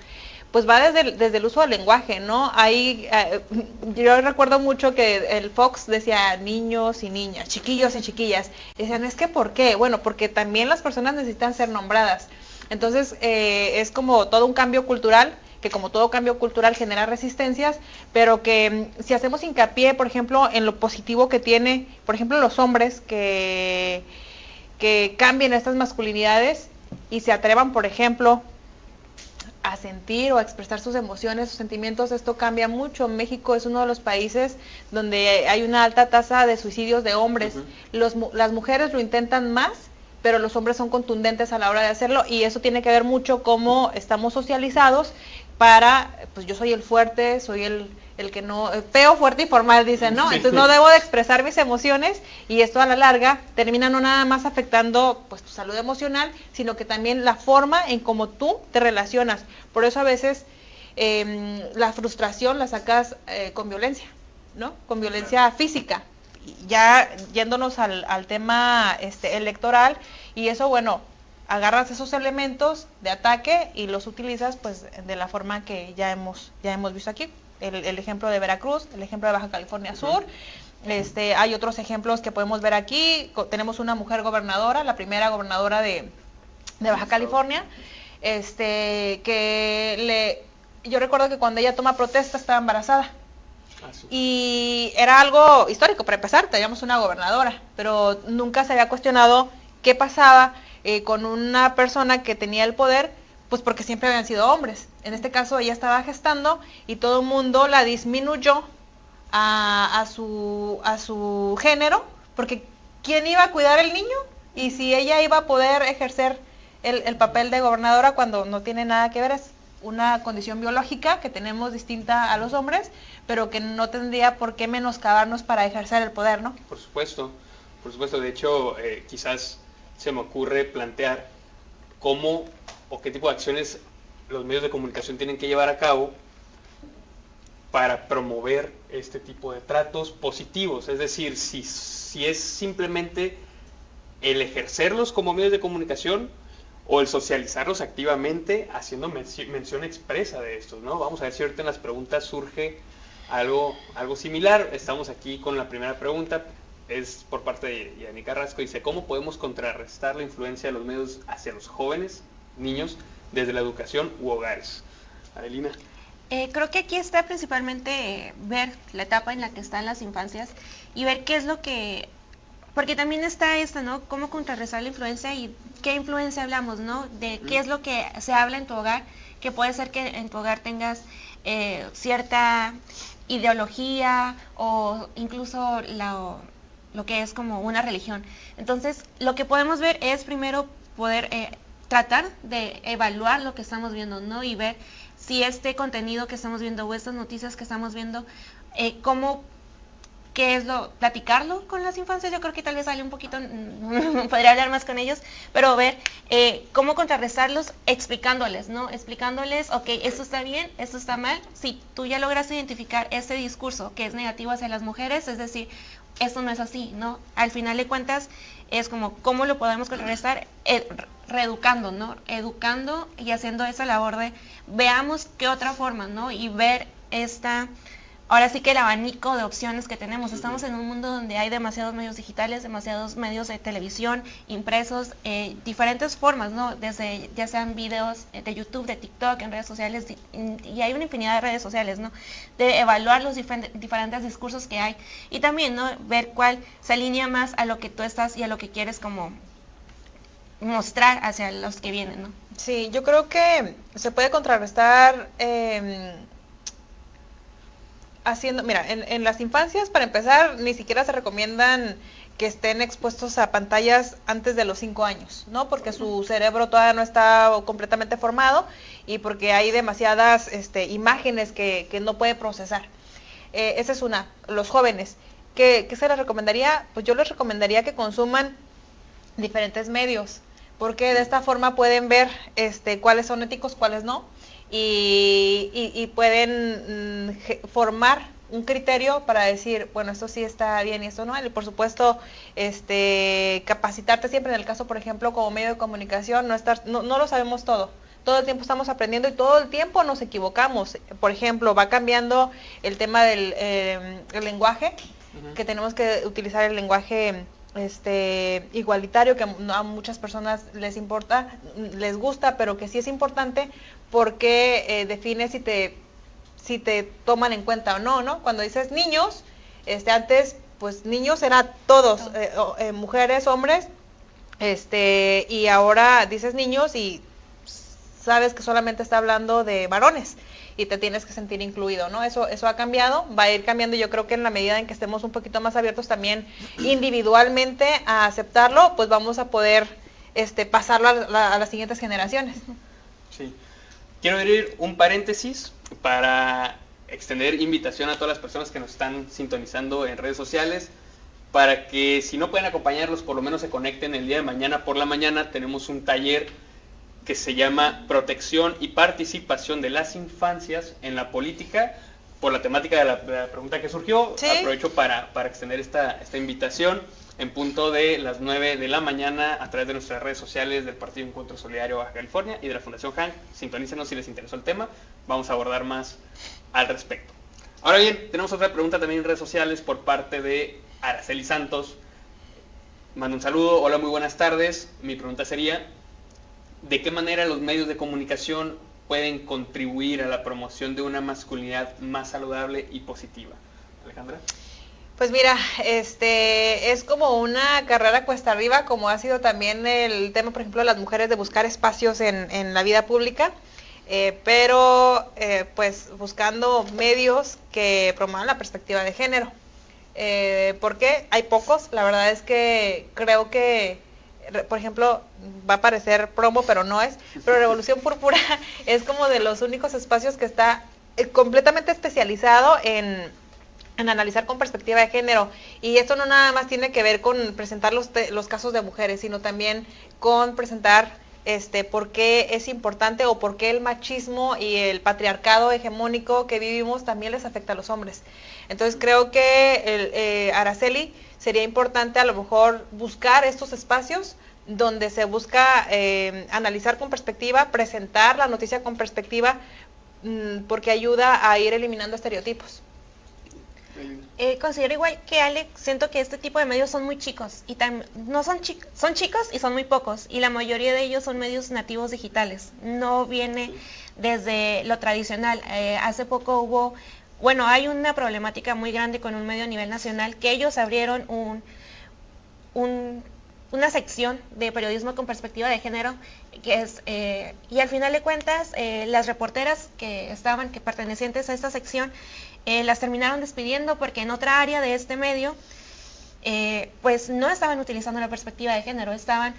Pues va desde el uso del lenguaje, ¿no? Yo recuerdo mucho que el Fox decía niños y niñas, chiquillos y chiquillas. Y decían, ¿es que por qué? Bueno, porque también las personas necesitan ser nombradas. Entonces, es como todo un cambio cultural, que como todo cambio cultural genera resistencias, pero que si hacemos hincapié, por ejemplo, en lo positivo que tiene, por ejemplo, los hombres que cambien estas masculinidades y se atrevan, por ejemplo, a sentir o a expresar sus emociones, sus sentimientos, esto cambia mucho. México es uno de los países donde hay una alta tasa de suicidios de hombres. Las mujeres lo intentan más, pero los hombres son contundentes a la hora de hacerlo, y eso tiene que ver mucho cómo estamos socializados para, pues yo soy el fuerte, soy el que no, feo, fuerte y formal, dicen, ¿no? Entonces no debo de expresar mis emociones, y esto a la larga termina no nada más afectando pues tu salud emocional, sino que también la forma en cómo tú te relacionas. Por eso a veces la frustración la sacas con violencia, ¿no? Con violencia física. Ya yéndonos al tema electoral, y eso, bueno, agarras esos elementos de ataque y los utilizas pues de la forma que ya hemos visto aquí. El ejemplo de Veracruz, el ejemplo de Baja California Sur, hay otros ejemplos que podemos ver aquí. Tenemos una mujer gobernadora, la primera gobernadora de Baja California, yo recuerdo que cuando ella toma protesta estaba embarazada. Y era algo histórico. Para empezar, teníamos una gobernadora, pero nunca se había cuestionado qué pasaba con una persona que tenía el poder, pues porque siempre habían sido hombres. En este caso ella estaba gestando y todo el mundo la disminuyó a su género, porque ¿quién iba a cuidar el niño? Y si ella iba a poder ejercer el papel de gobernadora cuando no tiene nada que ver, es una condición biológica que tenemos distinta a los hombres, pero que no tendría por qué menoscabarnos para ejercer el poder, ¿no? Por supuesto. De hecho, quizás se me ocurre plantear cómo o qué tipo de acciones los medios de comunicación tienen que llevar a cabo para promover este tipo de tratos positivos. Es decir, si es simplemente el ejercerlos como medios de comunicación o el socializarlos activamente haciendo mención expresa de estos, ¿no? Vamos a ver si ahorita en las preguntas surge algo similar. Estamos aquí con la primera pregunta. es por parte de Yani Carrasco. Dice, ¿cómo podemos contrarrestar la influencia de los medios hacia los jóvenes, niños, desde la educación u hogares? Adelina. Creo que aquí está principalmente ver la etapa en la que están las infancias y ver qué es lo que... Porque también está esto, ¿no? Cómo contrarrestar la influencia y qué influencia hablamos, ¿no? De qué es lo que se habla en tu hogar, que puede ser que en tu hogar tengas cierta ideología o incluso lo que es como una religión. Entonces, lo que podemos ver es primero poder tratar de evaluar lo que estamos viendo, ¿no? Y ver si este contenido que estamos viendo o estas noticias que estamos viendo, qué es platicarlo con las infancias. Yo creo que tal vez sale un poquito, podría hablar más con ellos, pero ver cómo contrarrestarlos explicándoles, ¿no? Explicándoles, ok, esto está bien, esto está mal. Si tú ya logras identificar este discurso que es negativo hacia las mujeres, es decir, esto no es así, ¿no? Al final de cuentas, es como, ¿cómo lo podemos contrarrestar? Reeducando, ¿no? Educando y haciendo esa labor de, veamos qué otra forma, ¿no? Y ver ahora sí que el abanico de opciones que tenemos. Estamos en un mundo donde hay demasiados medios digitales, demasiados medios de televisión, impresos, diferentes formas, ¿no? Desde ya sean videos de YouTube, de TikTok, en redes sociales, y hay una infinidad de redes sociales, ¿no? De evaluar los diferentes discursos que hay y también, ¿no? Ver cuál se alinea más a lo que tú estás y a lo que quieres como mostrar hacia los que vienen, ¿no? Sí, yo creo que se puede contrarrestar haciendo, mira, en las infancias, para empezar, ni siquiera se recomiendan que estén expuestos a pantallas antes de los 5 años, ¿no? Porque su cerebro todavía no está completamente formado y porque hay demasiadas imágenes que no puede procesar. Esa es una. Los jóvenes, ¿qué se les recomendaría? Pues yo les recomendaría que consuman diferentes medios, porque de esta forma pueden ver cuáles son éticos, cuáles no, y pueden formar un criterio para decir, bueno, esto sí está bien y esto no. Y por supuesto, capacitarte siempre en el caso, por ejemplo, como medio de comunicación, no lo sabemos todo. Todo el tiempo estamos aprendiendo y todo el tiempo nos equivocamos. Por ejemplo, va cambiando el tema del el lenguaje, que tenemos que utilizar el lenguaje igualitario, que a muchas personas les gusta, pero que sí es importante porque define si te toman en cuenta o no, ¿no? Cuando dices niños, antes, pues niños era todos, mujeres, hombres, y ahora dices niños y sabes que solamente está hablando de varones y te tienes que sentir incluido, ¿no? Eso ha cambiado, va a ir cambiando. Yo creo que en la medida en que estemos un poquito más abiertos también individualmente a aceptarlo, pues vamos a poder pasarlo a las siguientes generaciones. Sí. Quiero abrir un paréntesis para extender invitación a todas las personas que nos están sintonizando en redes sociales, para que si no pueden acompañarlos, por lo menos se conecten el día de mañana por la mañana. Tenemos un taller que se llama Protección y Participación de las Infancias en la Política, por la temática de la pregunta que surgió. ¿Sí? Aprovecho para extender esta invitación en punto de las 9 de la mañana a través de nuestras redes sociales del Partido Encuentro Solidario Baja California y de la Fundación Hank. Sintonícenos si les interesó el tema, vamos a abordar más al respecto. Ahora bien, tenemos otra pregunta también en redes sociales por parte de Araceli Santos. Mando un saludo, hola, muy buenas tardes. Mi pregunta sería, ¿de qué manera los medios de comunicación pueden contribuir a la promoción de una masculinidad más saludable y positiva? Alejandra. Pues mira, es como una carrera cuesta arriba, como ha sido también el tema, por ejemplo, de las mujeres, de buscar espacios en la vida pública, pero pues buscando medios que promuevan la perspectiva de género. ¿Por qué? Hay pocos. La verdad es que creo que, por ejemplo, va a parecer promo, pero no es, pero Revolución Púrpura es como de los únicos espacios que está completamente especializado en analizar con perspectiva de género, y esto no nada más tiene que ver con presentar los casos de mujeres, sino también con presentar por qué es importante o por qué el machismo y el patriarcado hegemónico que vivimos también les afecta a los hombres. Entonces creo que Araceli, sería importante a lo mejor buscar estos espacios donde se busca analizar con perspectiva, presentar la noticia con perspectiva, porque ayuda a ir eliminando estereotipos. Considero igual que Alex, siento que este tipo de medios son muy chicos y no son chicos y son muy pocos, y la mayoría de ellos son medios nativos digitales, no viene desde lo tradicional. Hace poco hay una problemática muy grande con un medio a nivel nacional, que ellos abrieron una sección de periodismo con perspectiva de género, que es, y al final de cuentas, las reporteras que pertenecientes a esta sección, las terminaron despidiendo porque en otra área de este medio, pues no estaban utilizando la perspectiva de género, estaban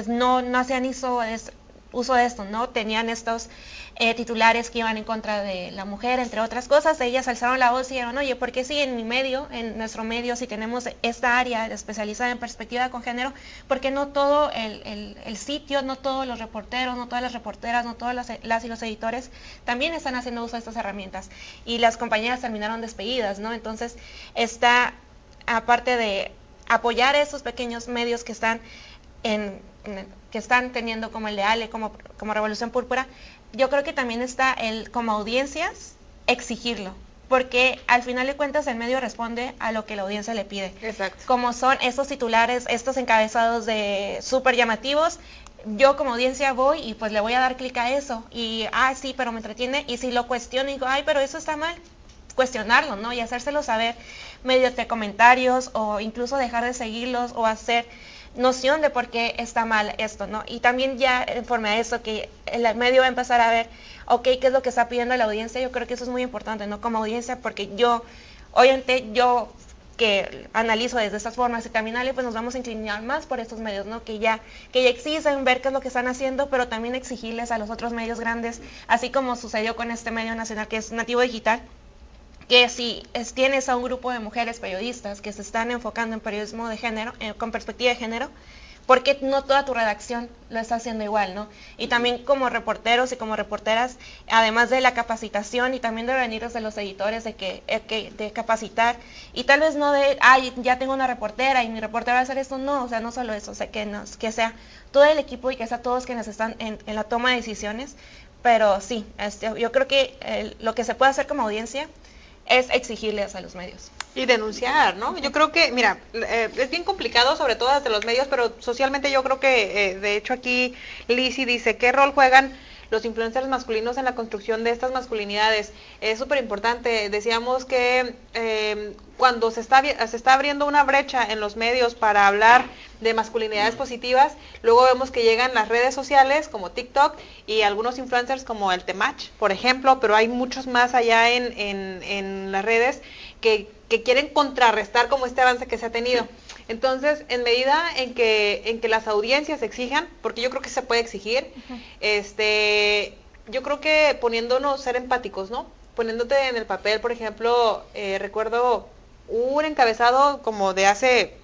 no hacían uso de esto, ¿no? Tenían estos titulares que iban en contra de la mujer, entre otras cosas. Ellas alzaron la voz y dijeron, oye, ¿por qué si en nuestro medio, si tenemos esta área especializada en perspectiva con género, por qué no todo el sitio, no todos los reporteros, no todas las reporteras, no todas las y los editores también están haciendo uso de estas herramientas? Y las compañeras terminaron despedidas, ¿no? Entonces, aparte de apoyar a estos pequeños medios que están teniendo, como el de Ale, como Revolución Púrpura, yo creo que también está como audiencias, exigirlo, porque al final de cuentas el medio responde a lo que la audiencia le pide. Exacto. Como son estos titulares, estos encabezados de súper llamativos, yo como audiencia voy y pues le voy a dar clic a eso, y sí, pero me entretiene, y si lo cuestiono y digo, pero eso está mal, cuestionarlo, ¿no? Y hacérselo saber mediante comentarios, o incluso dejar de seguirlos, o hacer noción de por qué está mal esto, ¿no? Y también ya en forma de eso, que el medio va a empezar a ver, qué es lo que está pidiendo la audiencia. Yo creo que eso es muy importante, ¿no? Como audiencia, porque obviamente yo que analizo desde esas formas, y también Ale, pues nos vamos a inclinar más por estos medios, ¿no? Que ya existen, ver qué es lo que están haciendo, pero también exigirles a los otros medios grandes, así como sucedió con este medio nacional que es Nativo Digital, que si tienes a un grupo de mujeres periodistas que se están enfocando en periodismo de género, con perspectiva de género, ¿por qué no toda tu redacción lo está haciendo igual, ¿no? Y también como reporteros y como reporteras, además de la capacitación y también de venir desde los editores, de capacitar, y tal vez no ya tengo una reportera y mi reportera va a hacer esto, no, o sea, no solo eso, o sea, que sea todo el equipo y que sea todos quienes están en la toma de decisiones, pero sí, yo creo que lo que se puede hacer como audiencia es exigirles a los medios. Y denunciar, ¿no? Yo creo que, mira, es bien complicado, sobre todo desde los medios, pero socialmente yo creo que, de hecho aquí Lizzy dice, ¿qué rol juegan los influencers masculinos en la construcción de estas masculinidades? Es súper importante. Decíamos que cuando se está abriendo una brecha en los medios para hablar de masculinidades positivas, luego vemos que llegan las redes sociales como TikTok y algunos influencers como el Temach, por ejemplo, pero hay muchos más allá en las redes que quieren contrarrestar como este avance que se ha tenido. Entonces, en medida en que las audiencias exijan, porque yo creo que se puede exigir, yo creo que poniéndonos, ser empáticos, ¿no? Poniéndote en el papel, por ejemplo, recuerdo un encabezado como de hace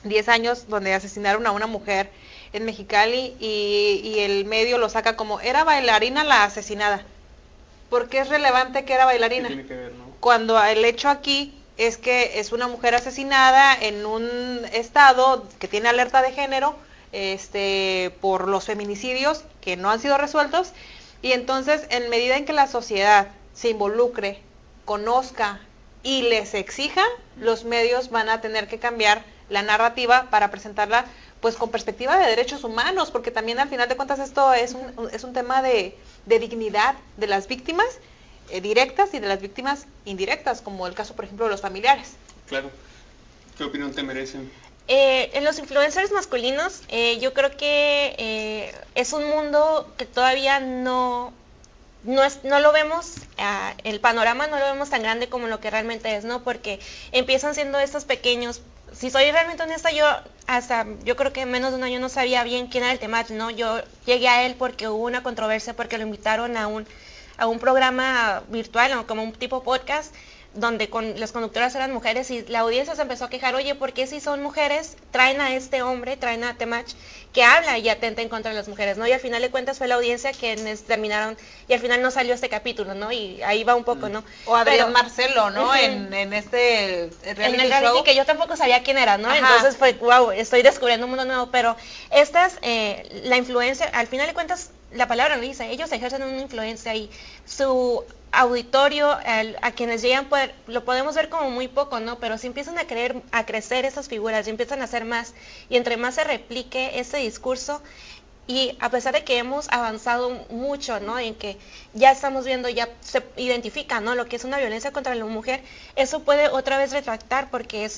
10 años donde asesinaron a una mujer en Mexicali y el medio lo saca como, era bailarina la asesinada. ¿Por qué es relevante que era bailarina? ¿Qué tiene que ver, no? Cuando el hecho aquí es que es una mujer asesinada en un estado que tiene alerta de género por los feminicidios que no han sido resueltos, y entonces en medida en que la sociedad se involucre, conozca y les exija, los medios van a tener que cambiar la narrativa para presentarla pues con perspectiva de derechos humanos, porque también al final de cuentas esto es un tema de dignidad de las víctimas directas y de las víctimas indirectas, como el caso, por ejemplo, de los familiares. Claro. ¿Qué opinión te merecen? En los influencers masculinos, yo creo que es un mundo que todavía no lo vemos, el panorama no lo vemos tan grande como lo que realmente es, ¿no? Porque empiezan siendo estos pequeños. Si soy realmente honesta, yo creo que en menos de un año no sabía bien quién era el Temach, ¿no? Yo llegué a él porque hubo una controversia, porque lo invitaron a un programa virtual, ¿no? Como un tipo podcast, donde las conductoras eran mujeres, y la audiencia se empezó a quejar, oye, ¿por qué si son mujeres traen a este hombre, traen a Temach, que habla y atenta en contra de las mujeres, ¿no? Y al final de cuentas fue la audiencia quienes terminaron, y al final no salió este capítulo, ¿no? Y ahí va un poco, ¿no? O Adrián Marcelo, ¿no? En este reality show, que yo tampoco sabía quién era, ¿no? Ajá. Entonces fue, wow, estoy descubriendo un mundo nuevo, pero la influencia, al final de cuentas, la palabra lo dice, ellos ejercen una influencia y su auditorio, a quienes llegan, lo podemos ver como muy poco, ¿no? Pero si empiezan a crecer esas figuras y empiezan a hacer más, y entre más se replique ese discurso, y a pesar de que hemos avanzado mucho, ¿no? En que ya estamos viendo, ya se identifica, ¿no? Lo que es una violencia contra la mujer, eso puede otra vez retractar porque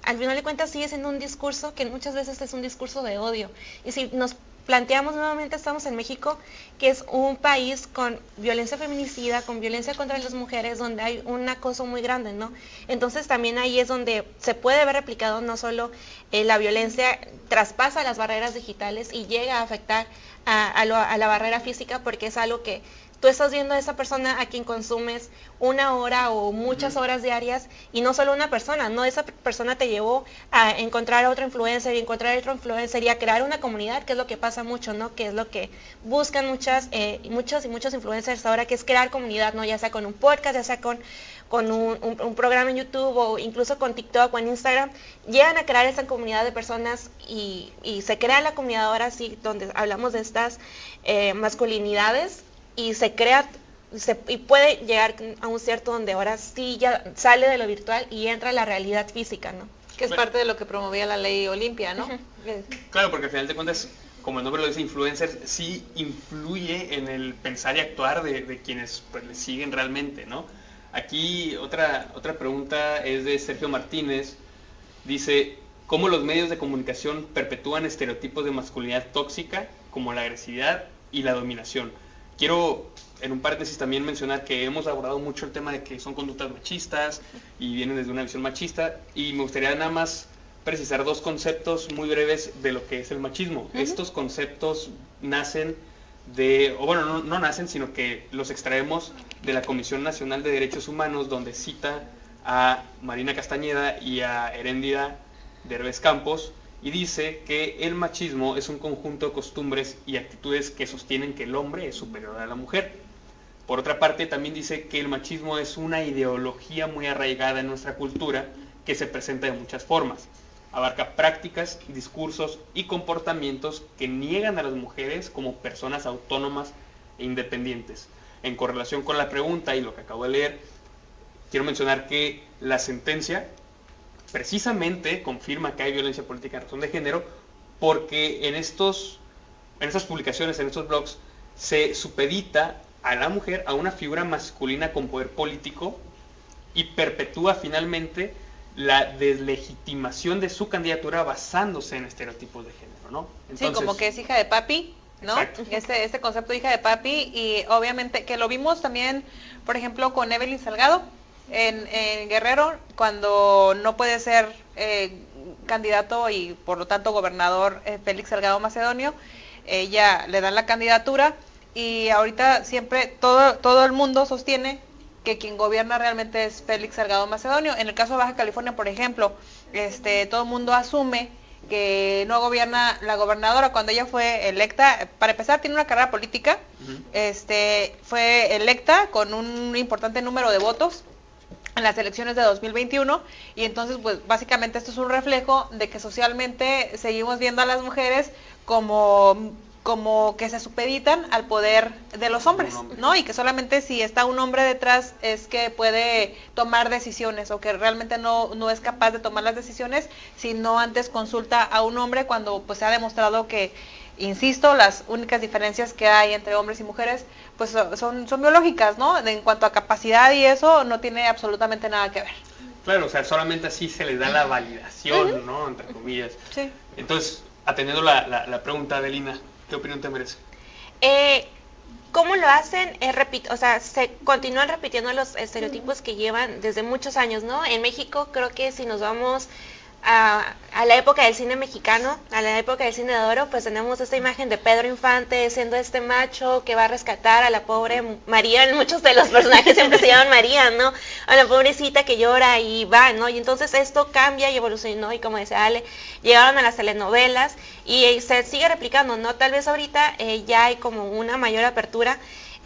al final de cuentas sigue siendo un discurso que muchas veces es un discurso de odio. Y si nos planteamos nuevamente, estamos en México, que es un país con violencia feminicida, con violencia contra las mujeres, donde hay un acoso muy grande, ¿no? Entonces también ahí es donde se puede ver replicado no solo la violencia traspasa las barreras digitales y llega a afectar a la barrera física, porque es algo que tú estás viendo a esa persona a quien consumes 1 hora o muchas horas diarias, y no solo una persona, no, esa persona te llevó a encontrar a otro influencer y encontrar a otro influencer y a crear una comunidad, que es lo que pasa mucho, ¿no? Que es lo que buscan muchos influencers ahora, que es crear comunidad, ¿no? Ya sea con un podcast, ya sea con un programa en YouTube o incluso con TikTok o en Instagram, llegan a crear esa comunidad de personas y se crea la comunidad ahora sí, donde hablamos de estas masculinidades, y se crea y puede llegar a un cierto donde ahora sí ya sale de lo virtual y entra a la realidad física, ¿no? Que es parte de lo que promovía la ley Olimpia, ¿no? Claro, porque al final de cuentas, como el nombre lo dice, influencer, sí influye en el pensar y actuar de quienes pues le siguen realmente, ¿no? Aquí otra pregunta es de Sergio Martínez. Dice, ¿cómo los medios de comunicación perpetúan estereotipos de masculinidad tóxica como la agresividad y la dominación? Quiero en un paréntesis también mencionar que hemos abordado mucho el tema de que son conductas machistas y vienen desde una visión machista, y me gustaría nada más precisar 2 conceptos muy breves de lo que es el machismo. Estos conceptos nacen no nacen, sino que los extraemos de la Comisión Nacional de Derechos Humanos, donde cita a Marina Castañeda y a Heréndira Derbez Campos, y dice que el machismo es un conjunto de costumbres y actitudes que sostienen que el hombre es superior a la mujer. Por otra parte, también dice que el machismo es una ideología muy arraigada en nuestra cultura que se presenta de muchas formas. Abarca prácticas, discursos y comportamientos que niegan a las mujeres como personas autónomas e independientes. En correlación con la pregunta y lo que acabo de leer, quiero mencionar que la sentencia precisamente confirma que hay violencia política en razón de género, porque en estas publicaciones, en estos blogs, se supedita a la mujer a una figura masculina con poder político y perpetúa finalmente la deslegitimación de su candidatura basándose en estereotipos de género, ¿no? Entonces, sí, como que es hija de papi, ¿no? Este concepto de hija de papi, y obviamente que lo vimos también, por ejemplo, con Evelyn Salgado en Guerrero, cuando no puede ser candidato y por lo tanto gobernador Félix Salgado Macedonio, ella le dan la candidatura, y ahorita siempre todo el mundo sostiene que quien gobierna realmente es Félix Salgado Macedonio. En el caso de Baja California, por ejemplo, todo el mundo asume que no gobierna la gobernadora cuando ella fue electa. Para empezar, tiene una carrera política, fue electa con un importante número de votos en las elecciones de 2021, y entonces pues básicamente esto es un reflejo de que socialmente seguimos viendo a las mujeres como que se supeditan al poder de los hombres, ¿no? Y que solamente si está un hombre detrás es que puede tomar decisiones, o que realmente no es capaz de tomar las decisiones si no antes consulta a un hombre, cuando pues se ha demostrado que, insisto, las únicas diferencias que hay entre hombres y mujeres pues son biológicas, ¿no? En cuanto a capacidad, y eso no tiene absolutamente nada que ver. Claro, o sea, solamente así se les da la validación, ¿no? Entre comillas. Sí. Entonces, atendiendo la pregunta de Lina, ¿qué opinión te merece? ¿Cómo lo hacen? O sea, se continúan repitiendo los estereotipos que llevan desde muchos años, ¿no? En México, creo que si nos vamos a la época del cine mexicano, a la época del cine de oro, pues tenemos esta imagen de Pedro Infante siendo este macho que va a rescatar a la pobre María. Muchos de los personajes siempre se llaman María, ¿no? A la pobrecita que llora y va, ¿no? Y entonces esto cambia y evolucionó, y como decía Ale, llegaron a las telenovelas y se sigue replicando, ¿no? Tal vez ahorita ya hay como una mayor apertura,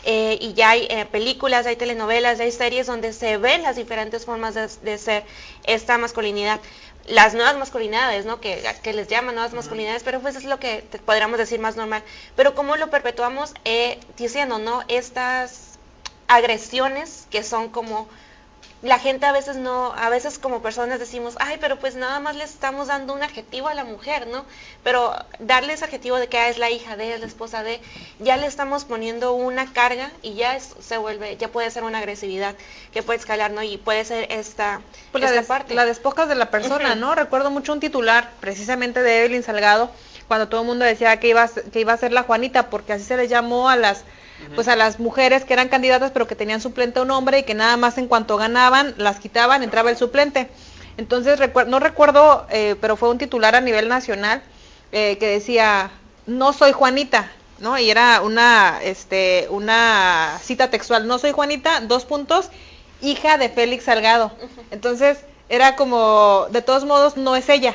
y ya hay películas, hay telenovelas, hay series donde se ven las diferentes formas de ser esta masculinidad. Las nuevas masculinidades, ¿no? Que les llaman nuevas masculinidades, pero pues es lo que podríamos decir más normal. Pero ¿cómo lo perpetuamos? Diciendo, ¿no? Estas agresiones que son como, la gente a veces como personas decimos, ay, pero pues nada más le estamos dando un adjetivo a la mujer, ¿no? Pero darle ese adjetivo de que es la hija de, es la esposa de, ya le estamos poniendo una carga y ya ya puede ser una agresividad que puede escalar, ¿no? Y puede ser esta parte. La despojas de la persona, ¿no? Recuerdo mucho un titular, precisamente de Evelyn Salgado, cuando todo el mundo decía que iba a ser la Juanita, porque así se les llamó a las pues a las mujeres que eran candidatas pero que tenían suplente un hombre y que nada más en cuanto ganaban las quitaban, entraba el suplente. Entonces no recuerdo, pero fue un titular a nivel nacional que decía, no soy Juanita, ¿no? Y era una cita textual, no soy Juanita, : hija de Félix Salgado. Entonces era como, de todos modos no es ella,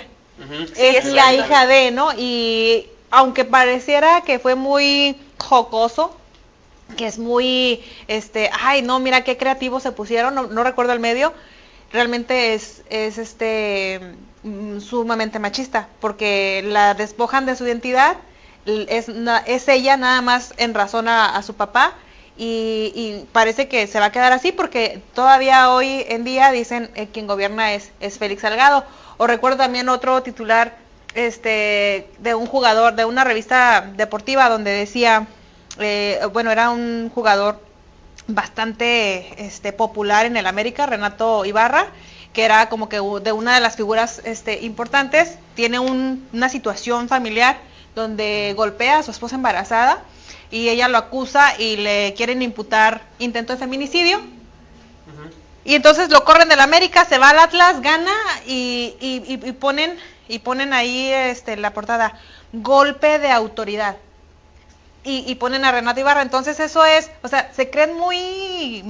es la hija de, ¿no? Y aunque pareciera que fue muy jocoso, que es muy, ay, no, mira qué creativos se pusieron, no recuerdo el medio, realmente es sumamente machista, porque la despojan de su identidad, es ella nada más en razón a su papá, y parece que se va a quedar así, porque todavía hoy en día dicen quien gobierna es Félix Salgado. O recuerdo también otro titular de un jugador de una revista deportiva donde decía, era un jugador bastante popular en el América, Renato Ibarra, que era como que de una de las figuras importantes, tiene una situación familiar donde golpea a su esposa embarazada y ella lo acusa y le quieren imputar intento de feminicidio. Y entonces lo corren del América, se va al Atlas, gana y ponen ahí la portada, golpe de autoridad. Y ponen a Renato Ibarra. Entonces eso es, o sea, se creen muy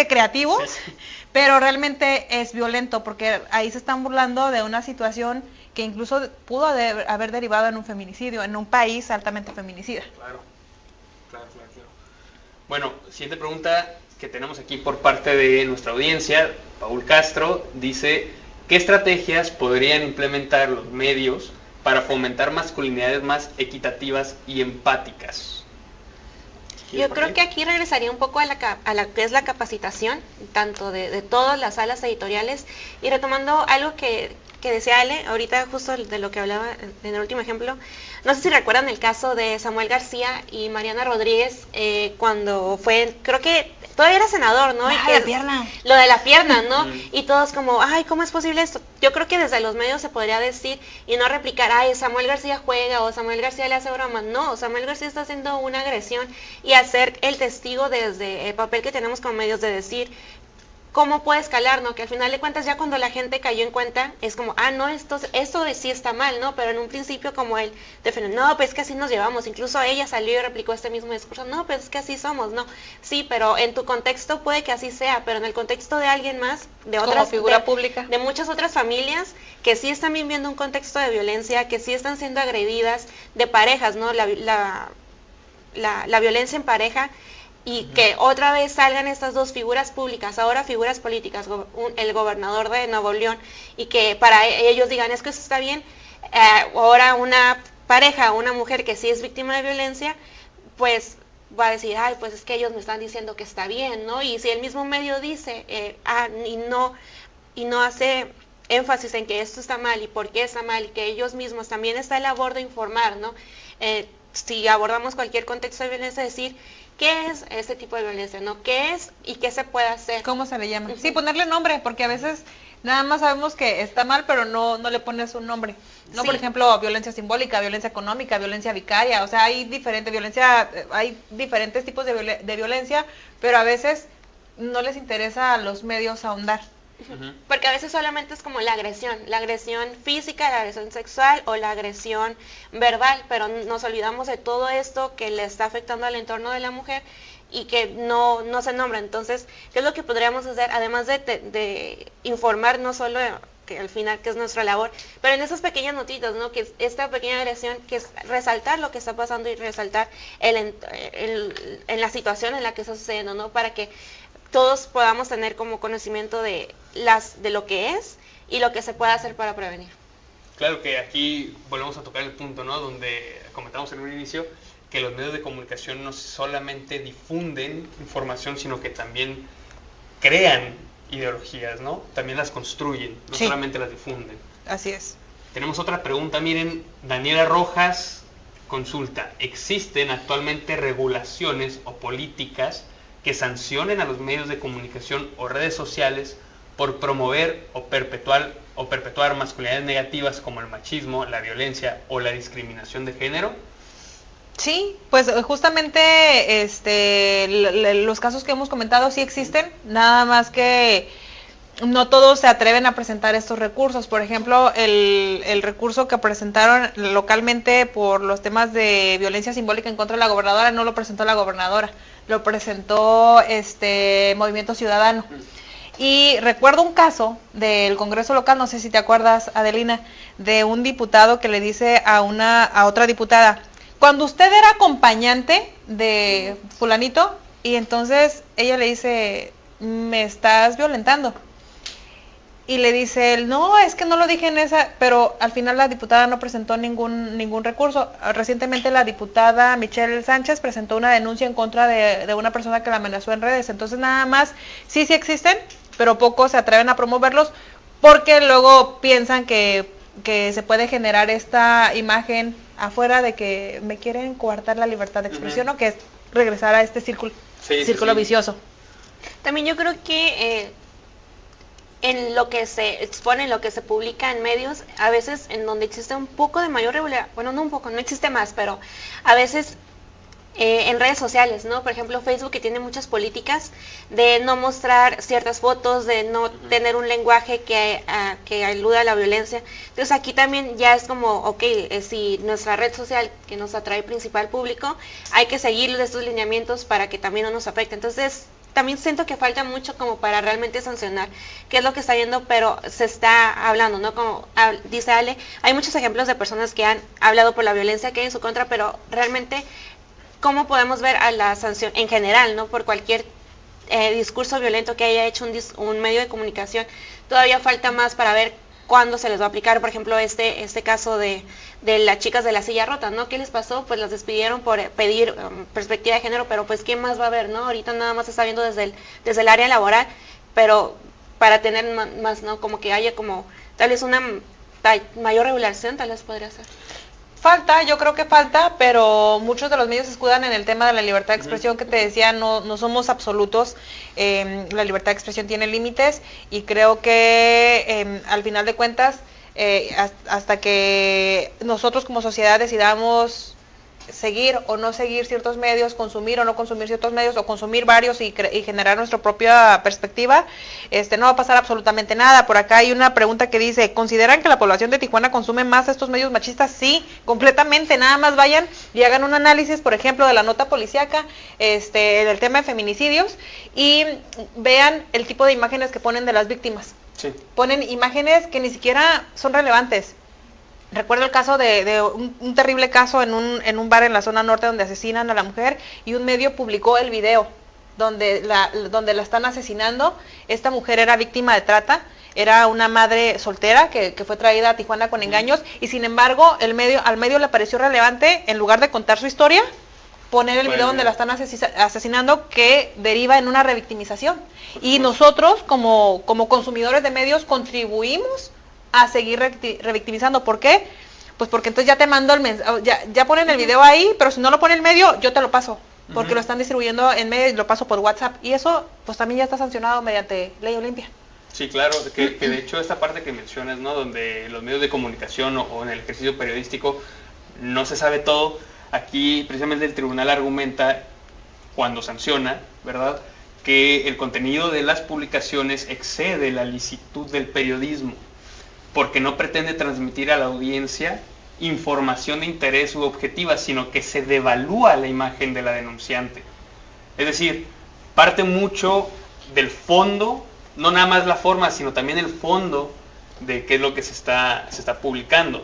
creativos, sí. Pero realmente es violento, porque ahí se están burlando de una situación que incluso pudo haber derivado en un feminicidio, en un país altamente feminicida. Claro. Bueno, siguiente pregunta que tenemos aquí por parte de nuestra audiencia. Paul Castro dice, ¿qué estrategias podrían implementar los medios para fomentar masculinidades más equitativas y empáticas? Yo creo que aquí regresaría un poco a la que es la capacitación, tanto de todas las salas editoriales, y retomando algo que decía Ale, ahorita justo de lo que hablaba en el último ejemplo. No sé si recuerdan el caso de Samuel García y Mariana Rodríguez, cuando fue, creo que todavía era senador, ¿no? Lo de la pierna, ¿no? Y todos como, ay, ¿cómo es posible esto? Yo creo que desde los medios se podría decir y no replicar, ay, Samuel García juega o Samuel García le hace broma. No, Samuel García está haciendo una agresión, y hacer el testigo desde el papel que tenemos como medios de decir cómo puede escalar, ¿no? Que al final de cuentas ya cuando la gente cayó en cuenta es como, no, esto de sí está mal, ¿no? Pero en un principio como él defendió, no, pues es que así nos llevamos, incluso ella salió y replicó este mismo discurso, no, pues es que así somos, ¿no? Sí, pero en tu contexto puede que así sea, pero en el contexto de alguien más, de otras, como figura pública, de muchas otras familias que sí están viviendo un contexto de violencia, que sí están siendo agredidas, de parejas, ¿no? La violencia en pareja, y que otra vez salgan estas dos figuras públicas, ahora figuras políticas, el gobernador de Nuevo León, y que para ellos digan, es que eso está bien, ahora una pareja, una mujer que sí es víctima de violencia, pues va a decir, ay, pues es que ellos me están diciendo que está bien, ¿no? Y si el mismo medio dice, y no hace énfasis en que esto está mal y por qué está mal, y que ellos mismos también está la labor de informar, ¿no? Si abordamos cualquier contexto de violencia, decir, ¿qué es este tipo de violencia, no? ¿Qué es y qué se puede hacer? ¿Cómo se le llama? Sí, ponerle nombre, porque a veces nada más sabemos que está mal, pero no le pones un nombre. No, sí. Por ejemplo, violencia simbólica, violencia económica, violencia vicaria, o sea, hay diferentes tipos de violencia, pero a veces no les interesa a los medios ahondar. Porque a veces solamente es como la agresión física, la agresión sexual o la agresión verbal, pero nos olvidamos de todo esto que le está afectando al entorno de la mujer y que no se nombra. Entonces, ¿qué es lo que podríamos hacer? Además de informar, no solo que al final que es nuestra labor, pero en esas pequeñas notitas, ¿no? Que es esta pequeña agresión, que es resaltar lo que está pasando y resaltar en la situación en la que está sucediendo, ¿no? Para que todos podamos tener como conocimiento de lo que es y lo que se puede hacer para prevenir. Claro que aquí volvemos a tocar el punto, ¿no? Donde comentamos en un inicio que los medios de comunicación no solamente difunden información, sino que también crean ideologías, ¿no? También las construyen, no Sí. solamente las difunden. Así es. Tenemos otra pregunta, miren, Daniela Rojas consulta, ¿existen actualmente regulaciones o políticas que sancionen a los medios de comunicación o redes sociales por promover o perpetuar masculinidades negativas como el machismo, la violencia o la discriminación de género? Sí, pues justamente los casos que hemos comentado sí existen, nada más que no todos se atreven a presentar estos recursos. Por ejemplo, el recurso que presentaron localmente por los temas de violencia simbólica en contra de la gobernadora no lo presentó la gobernadora, lo presentó Movimiento Ciudadano. Y recuerdo un caso del Congreso local, no sé si te acuerdas, Adelina, de un diputado que le dice a otra diputada: cuando usted era acompañante de fulanito, y entonces ella le dice, me estás violentando. Y le dice él, no, es que no lo dije en esa, pero al final la diputada no presentó ningún recurso. Recientemente la diputada Michelle Sánchez presentó una denuncia en contra de una persona que la amenazó en redes. Entonces nada más, sí existen, pero pocos se atreven a promoverlos porque luego piensan que se puede generar esta imagen afuera de que me quieren coartar la libertad de expresión, ¿no? Que es regresar a este círculo vicioso. También yo creo que en lo que se expone, en lo que se publica en medios, a veces en donde existe un poco de mayor regularidad, bueno, no un poco, no existe más, pero a veces en redes sociales, ¿no? Por ejemplo, Facebook, que tiene muchas políticas de no mostrar ciertas fotos, de no tener un lenguaje que aluda a la violencia. Entonces aquí también ya es como, ok, si nuestra red social que nos atrae principal público, hay que seguir estos lineamientos para que también no nos afecte. Entonces también siento que falta mucho como para realmente sancionar qué es lo que está viendo, pero se está hablando, ¿no? Como dice Ale, hay muchos ejemplos de personas que han hablado por la violencia que hay en su contra, pero realmente ¿cómo podemos ver a la sanción en general, ¿no? Por cualquier discurso violento que haya hecho un medio de comunicación? Todavía falta más para ver cuándo se les va a aplicar. Por ejemplo, este caso de las chicas de la silla rota, ¿no? ¿Qué les pasó? Pues las despidieron por pedir perspectiva de género, pero pues ¿qué más va a haber, no? Ahorita nada más se está viendo desde el área laboral, pero para tener más, ¿no? Como que haya como tal vez una mayor regulación, tal vez podría ser. Yo creo que falta, pero muchos de los medios se escudan en el tema de la libertad de expresión, que te decía, no somos absolutos. La libertad de expresión tiene límites y creo que al final de cuentas, hasta que nosotros como sociedad decidamos seguir o no seguir ciertos medios, consumir o no consumir ciertos medios, o consumir varios y generar nuestra propia perspectiva, no va a pasar absolutamente nada. Por acá hay una pregunta que dice, ¿consideran que la población de Tijuana consume más estos medios machistas? Sí, completamente. Nada más vayan y hagan un análisis, por ejemplo, de la nota policíaca, del tema de feminicidios, y vean el tipo de imágenes que ponen de las víctimas. Sí. Ponen imágenes que ni siquiera son relevantes. Recuerdo el caso de un terrible caso en un bar en la zona norte donde asesinan a la mujer, y un medio publicó el video donde la están asesinando. Esta mujer era víctima de trata, era una madre soltera que fue traída a Tijuana con engaños, y sin embargo al medio le pareció relevante, en lugar de contar su historia, poner el video donde la están asesinando, que deriva en una revictimización. Y nosotros como consumidores de medios contribuimos a seguir revictimizando. ¿Por qué? Pues porque entonces ya te mando el mensaje, ya ponen el video ahí, pero si no lo pone el medio, yo te lo paso, porque lo están distribuyendo en medio y lo paso por WhatsApp, y eso pues también ya está sancionado mediante ley Olimpia. Sí, claro, que de hecho esta parte que mencionas, ¿no? Donde los medios de comunicación o en el ejercicio periodístico no se sabe todo, aquí precisamente el tribunal argumenta, cuando sanciona, ¿verdad?, que el contenido de las publicaciones excede la licitud del periodismo, porque no pretende transmitir a la audiencia información de interés u objetiva, sino que se devalúa la imagen de la denunciante. Es decir, parte mucho del fondo, no nada más la forma, sino también el fondo de qué es lo que se está publicando.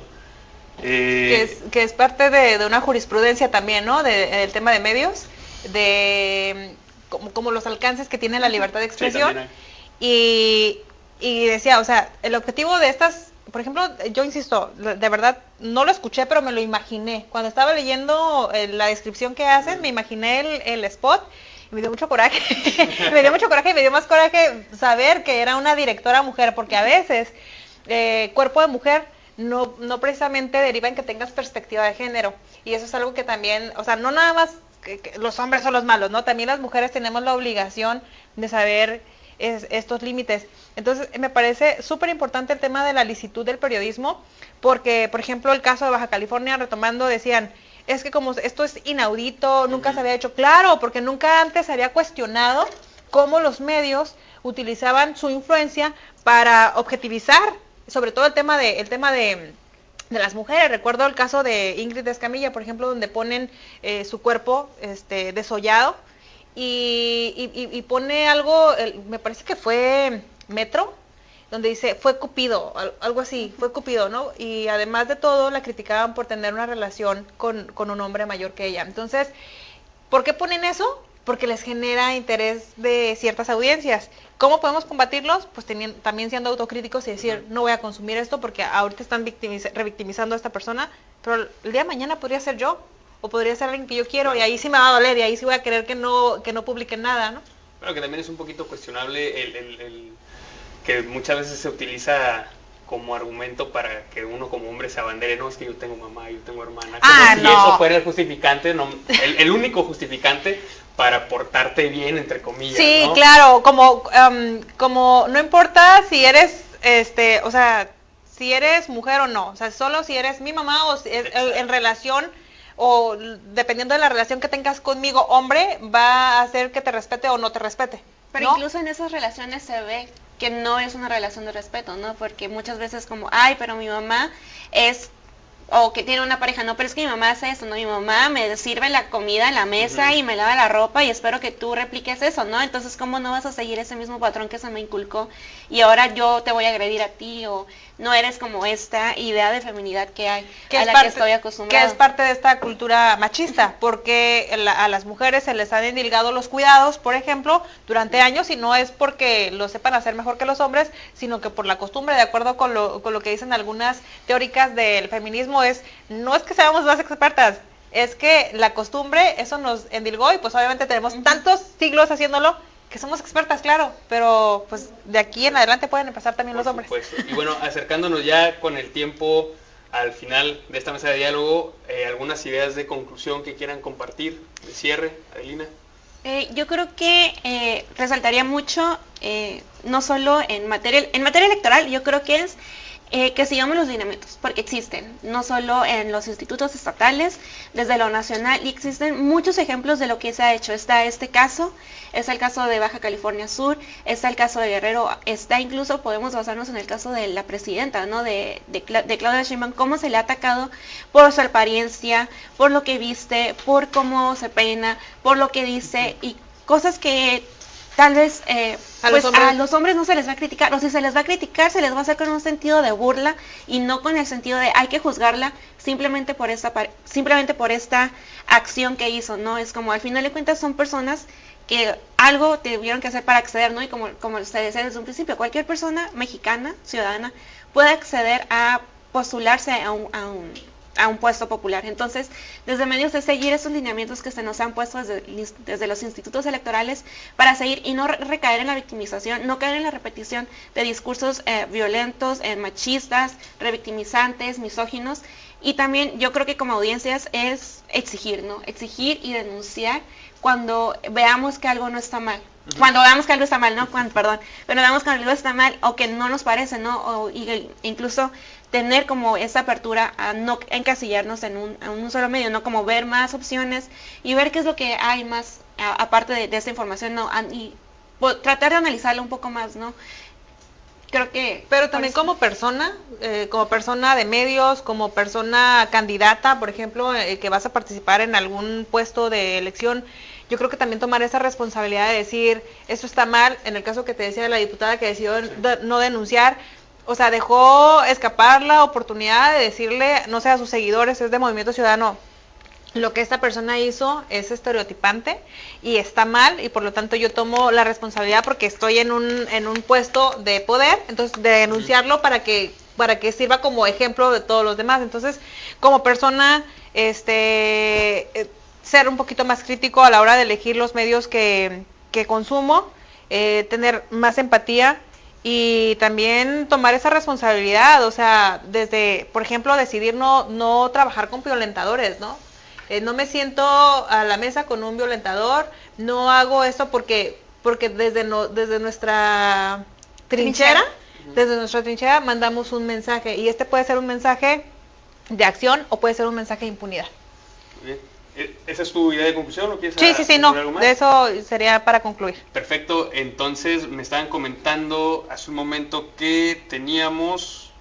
Que es parte de una jurisprudencia también, ¿no? Del tema de medios, de como los alcances que tiene la libertad de expresión. Sí, y decía, o sea, el objetivo de estas por ejemplo, yo insisto, de verdad, no lo escuché, pero me lo imaginé. Cuando estaba leyendo la descripción que hacen, me imaginé el spot y me dio mucho coraje. Me dio mucho coraje y me dio más coraje saber que era una directora mujer, porque a veces cuerpo de mujer no precisamente deriva en que tengas perspectiva de género. Y eso es algo que también, o sea, no nada más que los hombres son los malos, ¿no? También las mujeres tenemos la obligación de saber estos límites. Entonces, me parece súper importante el tema de la licitud del periodismo, porque, por ejemplo, el caso de Baja California, retomando, decían, es que como esto es inaudito, nunca se había hecho, claro, porque nunca antes se había cuestionado cómo los medios utilizaban su influencia para objetivizar, sobre todo el tema de las mujeres. Recuerdo el caso de Ingrid Escamilla, por ejemplo, donde ponen su cuerpo desollado y pone algo, me parece que fue Metro, donde dice, fue Cupido, algo así, fue Cupido, ¿no? Y además de todo, la criticaban por tener una relación con un hombre mayor que ella. Entonces, ¿por qué ponen eso? Porque les genera interés de ciertas audiencias. ¿Cómo podemos combatirlos? Pues también siendo autocríticos y decir, no voy a consumir esto porque ahorita están revictimizando a esta persona, pero el día de mañana podría ser yo, o podría ser alguien que yo quiero, y ahí sí me va a doler, y ahí sí voy a querer que no publiquen nada, ¿no? Bueno, que también es un poquito cuestionable el que muchas veces se utiliza como argumento para que uno como hombre se abandere, no, es que yo tengo mamá, yo tengo hermana, como si eso fuera el justificante, no, el único justificante para portarte bien, entre comillas. Sí, ¿no? claro, como no importa si eres, o sea, si eres mujer o no, o sea, solo si eres mi mamá o si en relación, o dependiendo de la relación que tengas conmigo, hombre, va a hacer que te respete o no te respete. Pero ¿no? incluso en esas relaciones se ve que no es una relación de respeto, ¿no? Porque muchas veces como, ay, pero mi mamá es, o que tiene una pareja, no, pero es que mi mamá hace eso, ¿no? Mi mamá me sirve la comida en la mesa y me lava la ropa y espero que tú repliques eso, ¿no? Entonces, ¿cómo no vas a seguir ese mismo patrón que se me inculcó y ahora yo te voy a agredir a ti, o no eres como esta idea de feminidad que hay, que que estoy acostumbrada? Que es parte de esta cultura machista, porque a las mujeres se les han endilgado los cuidados, por ejemplo, durante años, y no es porque lo sepan hacer mejor que los hombres, sino que por la costumbre, de acuerdo con lo que dicen algunas teóricas del feminismo, no es que seamos más expertas, es que la costumbre, eso nos endilgó, y pues obviamente tenemos tantos siglos haciéndolo, que somos expertas, claro, pero pues de aquí en adelante pueden empezar también los hombres. Y bueno, acercándonos ya con el tiempo al final de esta mesa de diálogo, algunas ideas de conclusión que quieran compartir, de cierre, Adelina. Yo creo que resaltaría mucho, no solo en materia electoral, yo creo que es que sigamos los lineamientos, porque existen, no solo en los institutos estatales, desde lo nacional, y existen muchos ejemplos de lo que se ha hecho. Está este caso, es el caso de Baja California Sur, está el caso de Guerrero, está incluso, podemos basarnos en el caso de la presidenta, ¿no? de Claudia Sheinbaum, cómo se le ha atacado por su apariencia, por lo que viste, por cómo se peina, por lo que dice, y cosas que tal vez a los hombres no se les va a criticar, o si se les va a criticar, se les va a hacer con un sentido de burla y no con el sentido de hay que juzgarla simplemente por esta acción que hizo, ¿no? Es como, al final de cuentas, son personas que algo tuvieron que hacer para acceder, ¿no? Y como se decía desde un principio, cualquier persona mexicana, ciudadana, puede acceder a postularse a un puesto popular. Entonces, desde medios de seguir esos lineamientos que se nos han puesto desde los institutos electorales para seguir y no recaer en la victimización, no caer en la repetición de discursos violentos, machistas, revictimizantes, misóginos. Y también yo creo que como audiencias es exigir, ¿no? Exigir y denunciar cuando veamos que algo no está mal. Cuando veamos que algo está mal, ¿no? Cuando veamos que algo está mal o que no nos parece, ¿no? Incluso tener como esa apertura a no encasillarnos en un solo medio, ¿no? Como ver más opciones y ver qué es lo que hay más, aparte de esta información, ¿no? Y tratar de analizarlo un poco más, ¿no? Creo que... Pero también como persona de medios, como persona candidata, por ejemplo, que vas a participar en algún puesto de elección, yo creo que también tomar esa responsabilidad de decir, esto está mal, en el caso que te decía de la diputada que decidió no denunciar, o sea, dejó escapar la oportunidad de decirle, no sé, a sus seguidores, es de Movimiento Ciudadano, lo que esta persona hizo es estereotipante y está mal, y por lo tanto yo tomo la responsabilidad porque estoy en un puesto de poder, entonces de denunciarlo para que para que sirva como ejemplo de todos los demás. Entonces, como persona, ser un poquito más crítico a la hora de elegir los medios que consumo, tener más empatía y también tomar esa responsabilidad, o sea, desde, por ejemplo, decidir no trabajar con violentadores, ¿no? No me siento a la mesa con un violentador, no hago eso porque desde nuestra trinchera, mandamos un mensaje, y puede ser un mensaje de acción o puede ser un mensaje de impunidad. Bien. ¿Esa es tu idea de conclusión o quieres Sí, no, algo más? De eso sería para concluir. Perfecto, entonces me estaban comentando hace un momento que teníamos,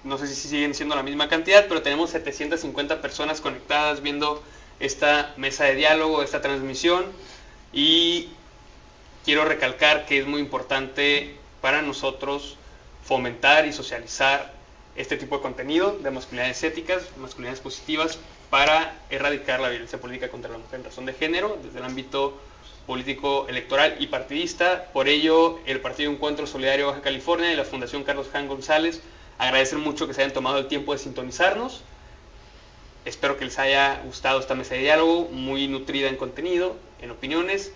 no sé si siguen siendo la misma cantidad, pero tenemos 750 personas conectadas viendo esta mesa de diálogo, esta transmisión, y quiero recalcar que es muy importante para nosotros fomentar y socializar este tipo de contenido de masculinidades éticas, masculinidades positivas, para erradicar la violencia política contra la mujer en razón de género desde el ámbito político, electoral y partidista. Por ello, el Partido Encuentro Solidario Baja California y la Fundación Carlos Jan González agradecen mucho que se hayan tomado el tiempo de sintonizarnos. Espero que les haya gustado esta mesa de diálogo, muy nutrida en contenido, en opiniones.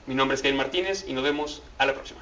Mi nombre es Kevin Martínez y nos vemos a la próxima.